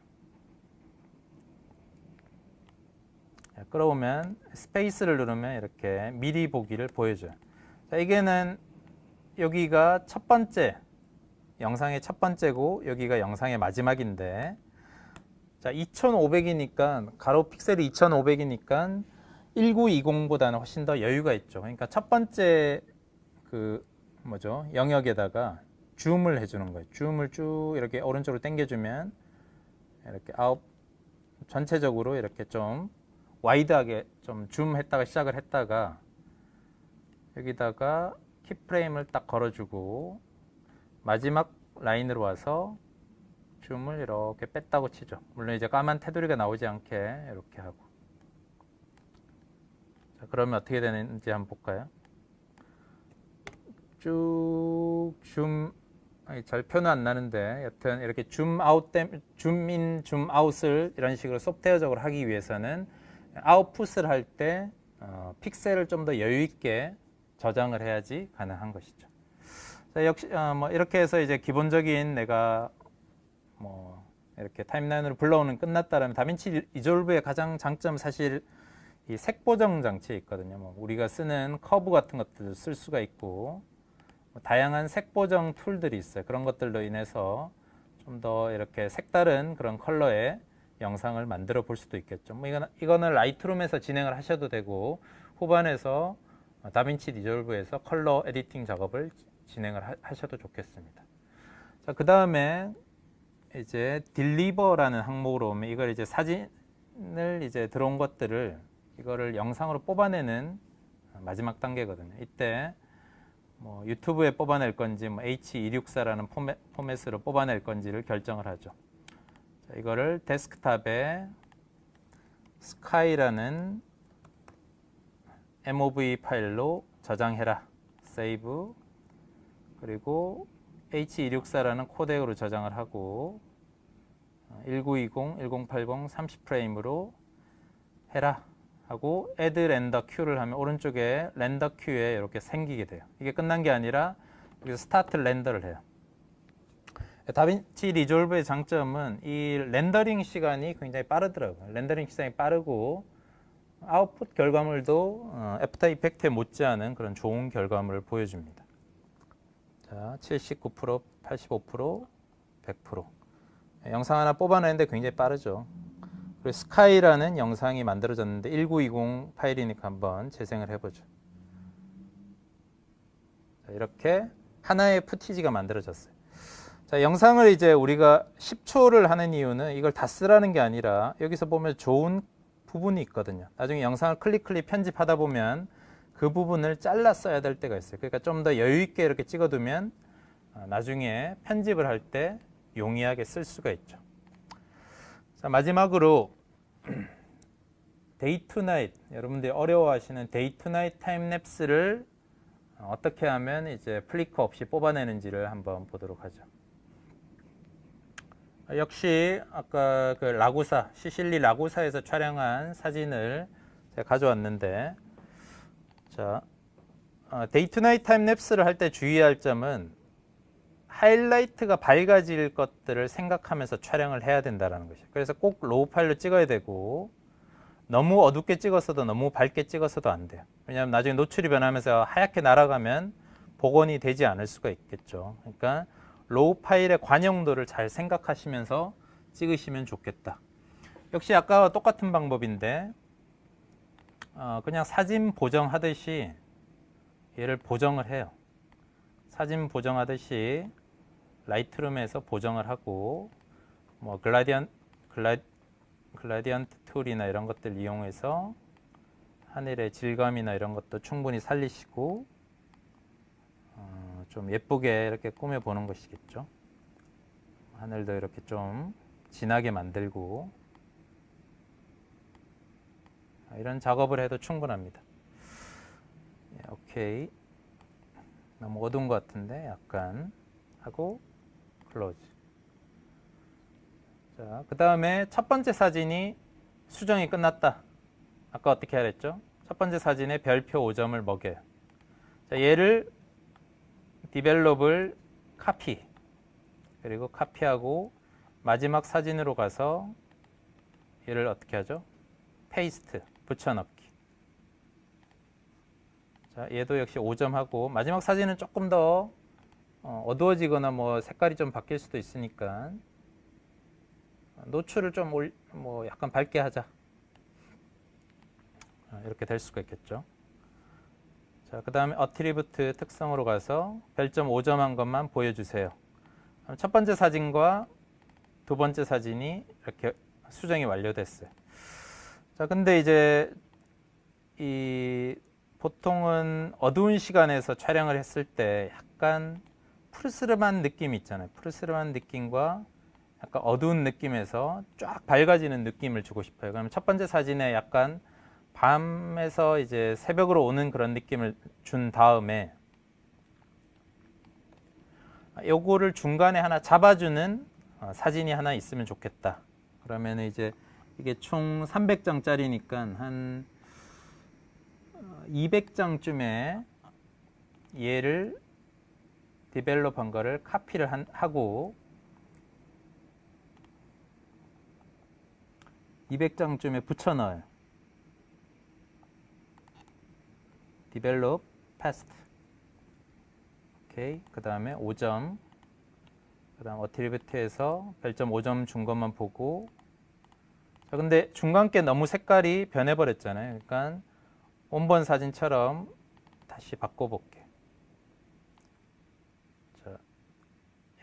끌어오면 스페이스를 누르면 이렇게 미리 보기를 보여줘요. 자, 이게는 여기가 첫 번째 영상의 첫 번째고 여기가 영상의 마지막인데 자 2500이니까 가로 픽셀이 2500이니까 1920보다는 훨씬 더 여유가 있죠. 그러니까 첫 번째 그 뭐죠 영역에다가 줌을 해주는 거예요. 줌을 쭉 이렇게 오른쪽으로 당겨주면 이렇게 전체적으로 이렇게 좀 와이드하게 좀 줌했다가 시작을 했다가 여기다가 키프레임을 딱 걸어주고 마지막 라인으로 와서 줌을 이렇게 뺐다고 치죠. 물론 이제 까만 테두리가 나오지 않게 이렇게 하고. 자, 그러면 어떻게 되는지 한번 볼까요? 쭉 줌, 잘 표는 안 나는데 여튼 이렇게 줌인, 줌아웃을 이런 식으로 소프트웨어적으로 하기 위해서는 아웃풋을 할 때 픽셀을 좀 더 여유 있게 저장을 해야지 가능한 것이죠. 자, 역시 뭐 이렇게 해서 이제 기본적인 내가 뭐 이렇게 타임라인으로 불러오는 끝났다라면 다빈치 리졸브의 가장 장점 사실 이 색 보정 장치에 있거든요. 뭐 우리가 쓰는 커브 같은 것들도 쓸 수가 있고 뭐 다양한 색 보정 툴들이 있어요. 그런 것들로 인해서 좀 더 이렇게 색다른 그런 컬러의 영상을 만들어 볼 수도 있겠죠. 뭐 이거는 라이트룸에서 진행을 하셔도 되고 후반에서 다빈치 리졸브에서 컬러 에디팅 작업을 진행을 하셔도 좋겠습니다. 자, 그 다음에 이제 딜리버라는 항목으로 오면 이걸 이제 사진을 이제 들어온 것들을 이거를 영상으로 뽑아내는 마지막 단계거든요. 이때 뭐 유튜브에 뽑아낼 건지 뭐 H264라는 포맷으로 뽑아낼 건지를 결정을 하죠. 자, 이거를 데스크탑에 스카이라는 MOV 파일로 저장해라. 세이브. 그리고 H264라는 코덱으로 저장을 하고 1920, 1080, 30프레임으로 해라 하고 add render queu를 하면 오른쪽에 렌더 큐에 이렇게 생기게 돼요. 이게 끝난 게 아니라 여기서 스타트 렌더를 해요. 다빈치 리졸브의 장점은 이 렌더링 시간이 굉장히 빠르더라고요. 렌더링 시간이 빠르고 아웃풋 결과물도 애프터 이펙트에 못지않은 그런 좋은 결과물을 보여줍니다. 자, 79%, 85%, 100%. 영상 하나 뽑아내는데 굉장히 빠르죠. 그리고 스카이라는 영상이 만들어졌는데 1920 파일이니까 한번 재생을 해보죠. 자, 이렇게 하나의 푸티지가 만들어졌어요. 자, 영상을 이제 우리가 10초를 하는 이유는 이걸 다 쓰라는 게 아니라 여기서 보면 좋은 부분이 있거든요. 나중에 영상을 클릭 편집하다 보면 그 부분을 잘라 써야 될 때가 있어요. 그러니까 좀 더 여유 있게 이렇게 찍어두면 나중에 편집을 할 때 용이하게 쓸 수가 있죠. 자, 마지막으로 데이 투 나잇, 여러분들이 어려워하시는 데이 투 나잇 타임랩스를 어떻게 하면 이제 플리커 없이 뽑아내는지를 한번 보도록 하죠. 역시 아까 그 라구사, 시실리 라구사에서 촬영한 사진을 제가 가져왔는데, 자, 데이 투 나잇 타임랩스를 할 때 주의할 점은 하이라이트가 밝아질 것들을 생각하면서 촬영을 해야 된다는 것이에요. 그래서 꼭 로우 파일로 찍어야 되고 너무 어둡게 찍었어도 너무 밝게 찍었어도 안 돼요. 왜냐하면 나중에 노출이 변하면서 하얗게 날아가면 복원이 되지 않을 수가 있겠죠. 그러니까 로우 파일의 관용도를 잘 생각하시면서 찍으시면 좋겠다. 역시 아까와 똑같은 방법인데 그냥 사진 보정하듯이 얘를 보정을 해요. 사진 보정하듯이 라이트룸에서 보정을 하고 뭐 글라디언트 툴이나 이런 것들 이용해서 하늘의 질감이나 이런 것도 충분히 살리시고 좀 예쁘게 이렇게 꾸며 보는 것이겠죠. 하늘도 이렇게 좀 진하게 만들고 이런 작업을 해도 충분합니다. 오케이. 너무 어두운 것 같은데 약간 하고 클로즈. 자, 그 다음에 첫 번째 사진이 수정이 끝났다. 아까 어떻게 하랬죠? 첫 번째 사진에 별표 5점을 먹여요. 자, 얘를 디벨롭을 카피, 그리고 카피하고 마지막 사진으로 가서 얘를 어떻게 하죠? 페이스트, 붙여넣기. 자, 얘도 역시 5점 하고 마지막 사진은 조금 더 어두워지거나 뭐 색깔이 좀 바뀔 수도 있으니까 노출을 좀 뭐 약간 밝게 하자. 이렇게 될 수가 있겠죠. 자, 그 다음에 어트리뷰트 특성으로 가서 별점 5점 한 것만 보여주세요. 첫 번째 사진과 두 번째 사진이 이렇게 수정이 완료됐어요. 자, 근데 이제 보통은 어두운 시간에서 촬영을 했을 때 약간 푸르스름한 느낌이 있잖아요. 푸르스름한 느낌과 약간 어두운 느낌에서 쫙 밝아지는 느낌을 주고 싶어요. 그러면 첫 번째 사진에 약간 밤에서 이제 새벽으로 오는 그런 느낌을 준 다음에 요거를 중간에 하나 잡아주는 사진이 하나 있으면 좋겠다. 그러면 이제 이게 총 300장짜리니까 한 200장쯤에 얘를 디벨롭한 거를 카피를 하고 200장쯤에 붙여 넣어요. 디벨롭 패스트. 오케이. 그 다음에 5점. 그 다음 어트리뷰트에서 별점 5점 준 것만 보고. 자, 근데 중간 게 너무 색깔이 변해버렸잖아요. 그러니까 원본 사진처럼 다시 바꿔볼게. 자,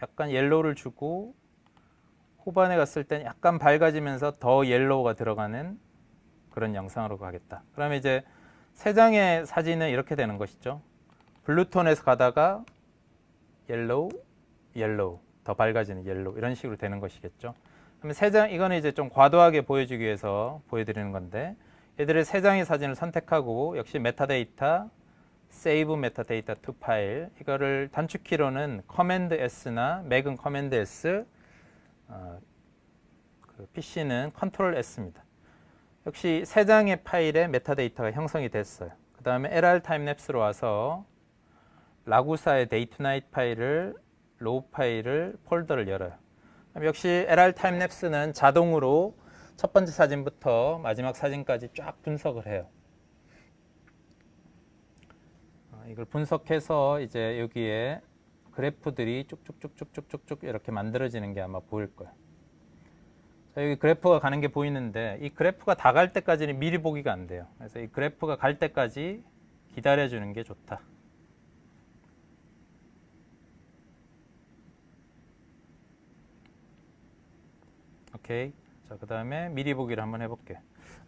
약간 옐로우를 주고 후반에 갔을 땐 약간 밝아지면서 더 옐로우가 들어가는 그런 영상으로 가겠다. 그러면 이제 세 장의 사진은 이렇게 되는 것이죠. 블루톤에서 가다가 옐로우, 옐로우, 더 밝아지는 옐로우 이런 식으로 되는 것이겠죠. 그러면 세 장, 이거는 이제 좀 과도하게 보여주기 위해서 보여드리는 건데 얘들의 세 장의 사진을 선택하고 역시 메타데이터, Save Metadata to File 이거를 단축키로는 커맨드 S나 맥은 커맨드 S 그 PC는 컨트롤 S입니다. 역시 세 장의 파일에 메타데이터가 형성이 됐어요. 그 다음에 LR 타임랩스로 와서 라구사의 데이 투 나잇 파일을 로우 파일을 폴더를 열어요. 역시 LR 타임랩스는 자동으로 첫 번째 사진부터 마지막 사진까지 쫙 분석을 해요. 이걸 분석해서 이제 여기에 그래프들이 쭉쭉쭉쭉쭉쭉 이렇게 만들어지는 게 아마 보일 거예요. 자, 여기 그래프가 가는 게 보이는데 이 그래프가 다 갈 때까지는 미리 보기가 안 돼요. 그래서 이 그래프가 갈 때까지 기다려주는 게 좋다. 오케이. 자, 그 다음에 미리 보기를 한번 해볼게요.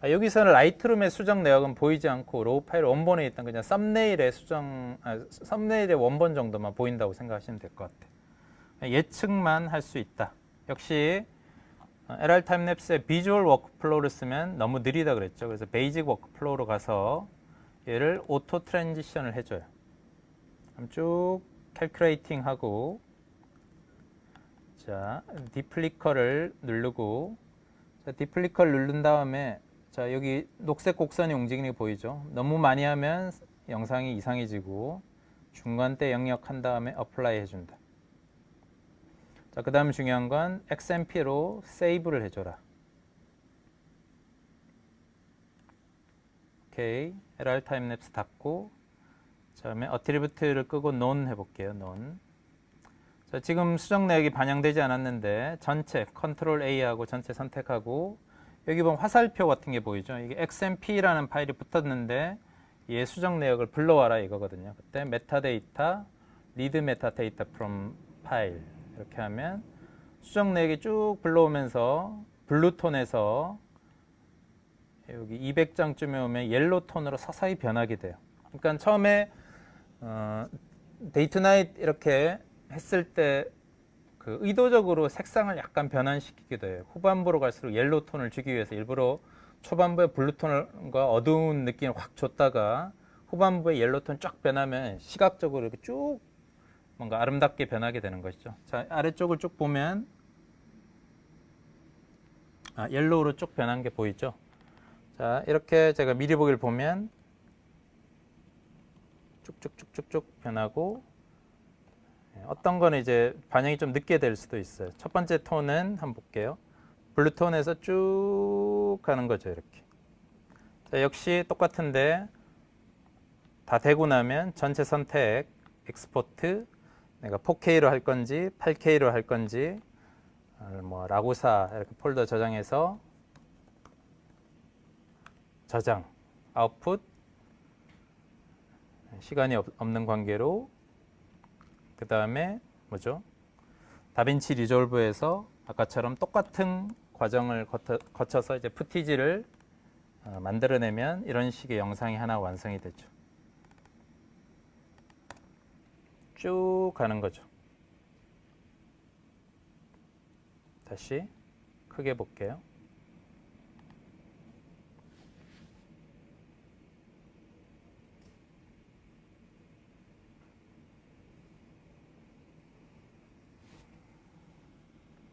여기서는 라이트룸의 수정 내역은 보이지 않고 로우 파일 원본에 있던 그냥 썸네일의 썸네일의 원본 정도만 보인다고 생각하시면 될 것 같아요. 예측만 할 수 있다. 역시 LR 타임랩스의 비주얼 워크플로우를 쓰면 너무 느리다 그랬죠. 그래서 베이직 워크플로우로 가서 얘를 오토 트랜지션을 해줘요. 쭉 캘큘레이팅 하고, 자, 디플리커를 누르고, 자, 디플리커를 누른 다음에 자, 여기 녹색 곡선이 움직이는 게 보이죠? 너무 많이 하면 영상이 이상해지고 중간대 영역한 다음에 어플라이 해준다. 자, 그 다음 중요한 건 XMP로 세이브를 해줘라. 오케이. LR 타임랩스 닫고, 그 다음에 어트리뷰트를 끄고 논 해볼게요. 논. 자, 지금 수정 내역이 반영되지 않았는데 전체 컨트롤 A하고 전체 선택하고, 여기 보면 화살표 같은 게 보이죠? 이게 XMP라는 파일이 붙었는데 얘 수정 내역을 불러와라 이거거든요. 그때 메타데이터, 리드 메타데이터 from 파일 이렇게 하면 수정 내역이 쭉 불러오면서 블루톤에서 여기 200장쯤에 오면 옐로우 톤으로 서서히 변하게 돼요. 그러니까 처음에 데이 투 나잇 이렇게 했을 때 그 의도적으로 색상을 약간 변환시키기도 해요. 후반부로 갈수록 옐로우 톤을 주기 위해서 일부러 초반부에 블루톤과 어두운 느낌을 확 줬다가 후반부에 옐로우 톤 쫙 변하면 시각적으로 이렇게 쭉 뭔가 아름답게 변하게 되는 것이죠. 자, 아래쪽을 쭉 보면 옐로우로 쭉 변한 게 보이죠. 자, 이렇게 제가 미리 보기를 보면 쭉쭉쭉쭉쭉 변하고, 어떤 거는 이제 반영이 좀 늦게 될 수도 있어요. 첫 번째 톤은 한번 볼게요. 블루톤에서 쭉 가는 거죠, 이렇게. 자, 역시 똑같은데 다 되고 나면 전체 선택, 엑스포트, 내가 4K로 할 건지 8K로 할 건지, 뭐 라구사 이렇게 폴더 저장해서 저장, 아웃풋, 시간이 없는 관계로, 그 다음에 뭐죠? 다빈치 리졸브에서 아까처럼 똑같은 과정을 거쳐서 이제 푸티지를 만들어내면 이런 식의 영상이 하나 완성이 되죠. 쭉 가는 거죠. 다시 크게 볼게요.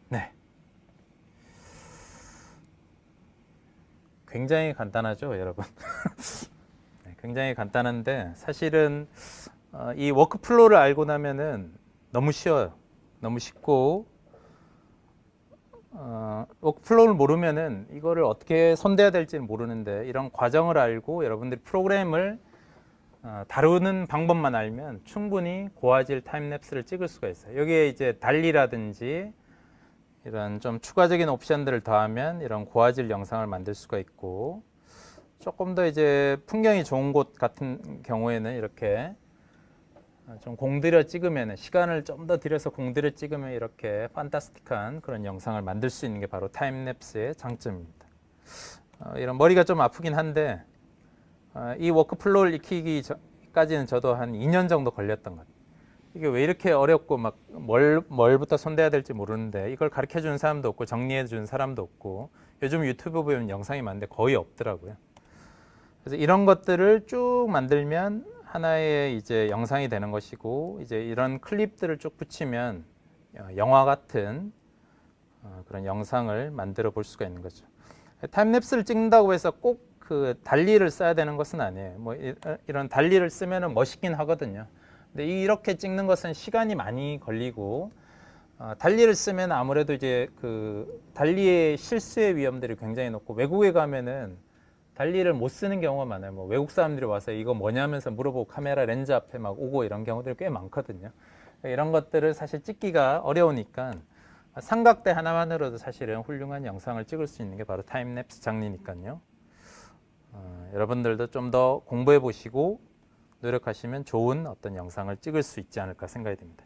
네. 굉장히 간단하죠, 여러분. 네, 굉장히 간단한데 사실은 이 워크플로우를 알고 나면은 너무 쉬워요. 너무 쉽고, 워크플로우를 모르면은 이거를 어떻게 손대야 될지는 모르는데 이런 과정을 알고 여러분들이 프로그램을 다루는 방법만 알면 충분히 고화질 타임랩스를 찍을 수가 있어요. 여기에 이제 달리라든지 이런 좀 추가적인 옵션들을 더하면 이런 고화질 영상을 만들 수가 있고, 조금 더 이제 풍경이 좋은 곳 같은 경우에는 이렇게 좀 공들여 찍으면, 시간을 좀 더 들여서 공들여 찍으면 이렇게 판타스틱한 그런 영상을 만들 수 있는 게 바로 타임랩스의 장점입니다. 이런 머리가 좀 아프긴 한데 이 워크플로우를 익히기까지는 저도 한 2년 정도 걸렸던 것 같아요. 이게 왜 이렇게 어렵고 막 뭘부터 손대야 될지 모르는데 이걸 가르쳐 주는 사람도 없고 정리해 주는 사람도 없고, 요즘 유튜브 보면 영상이 많은데 거의 없더라고요. 그래서 이런 것들을 쭉 만들면 하나의 이제 영상이 되는 것이고, 이제 이런 클립들을 쭉 붙이면 영화 같은 그런 영상을 만들어 볼 수가 있는 거죠. 타임랩스를 찍는다고 해서 꼭 그 달리를 써야 되는 것은 아니에요. 뭐 이런 달리를 쓰면은 멋있긴 하거든요. 근데 이렇게 찍는 것은 시간이 많이 걸리고 달리를 쓰면 아무래도 이제 그 달리의 실수의 위험들이 굉장히 높고 외국에 가면은 달리를 못 쓰는 경우가 많아요. 뭐 외국 사람들이 와서 이거 뭐냐면서 물어보고 카메라 렌즈 앞에 막 오고 이런 경우들이 꽤 많거든요. 이런 것들을 사실 찍기가 어려우니까 삼각대 하나만으로도 사실은 훌륭한 영상을 찍을 수 있는 게 바로 타임랩스 장르니까요. 여러분들도 좀 더 공부해 보시고 노력하시면 좋은 어떤 영상을 찍을 수 있지 않을까 생각이 듭니다.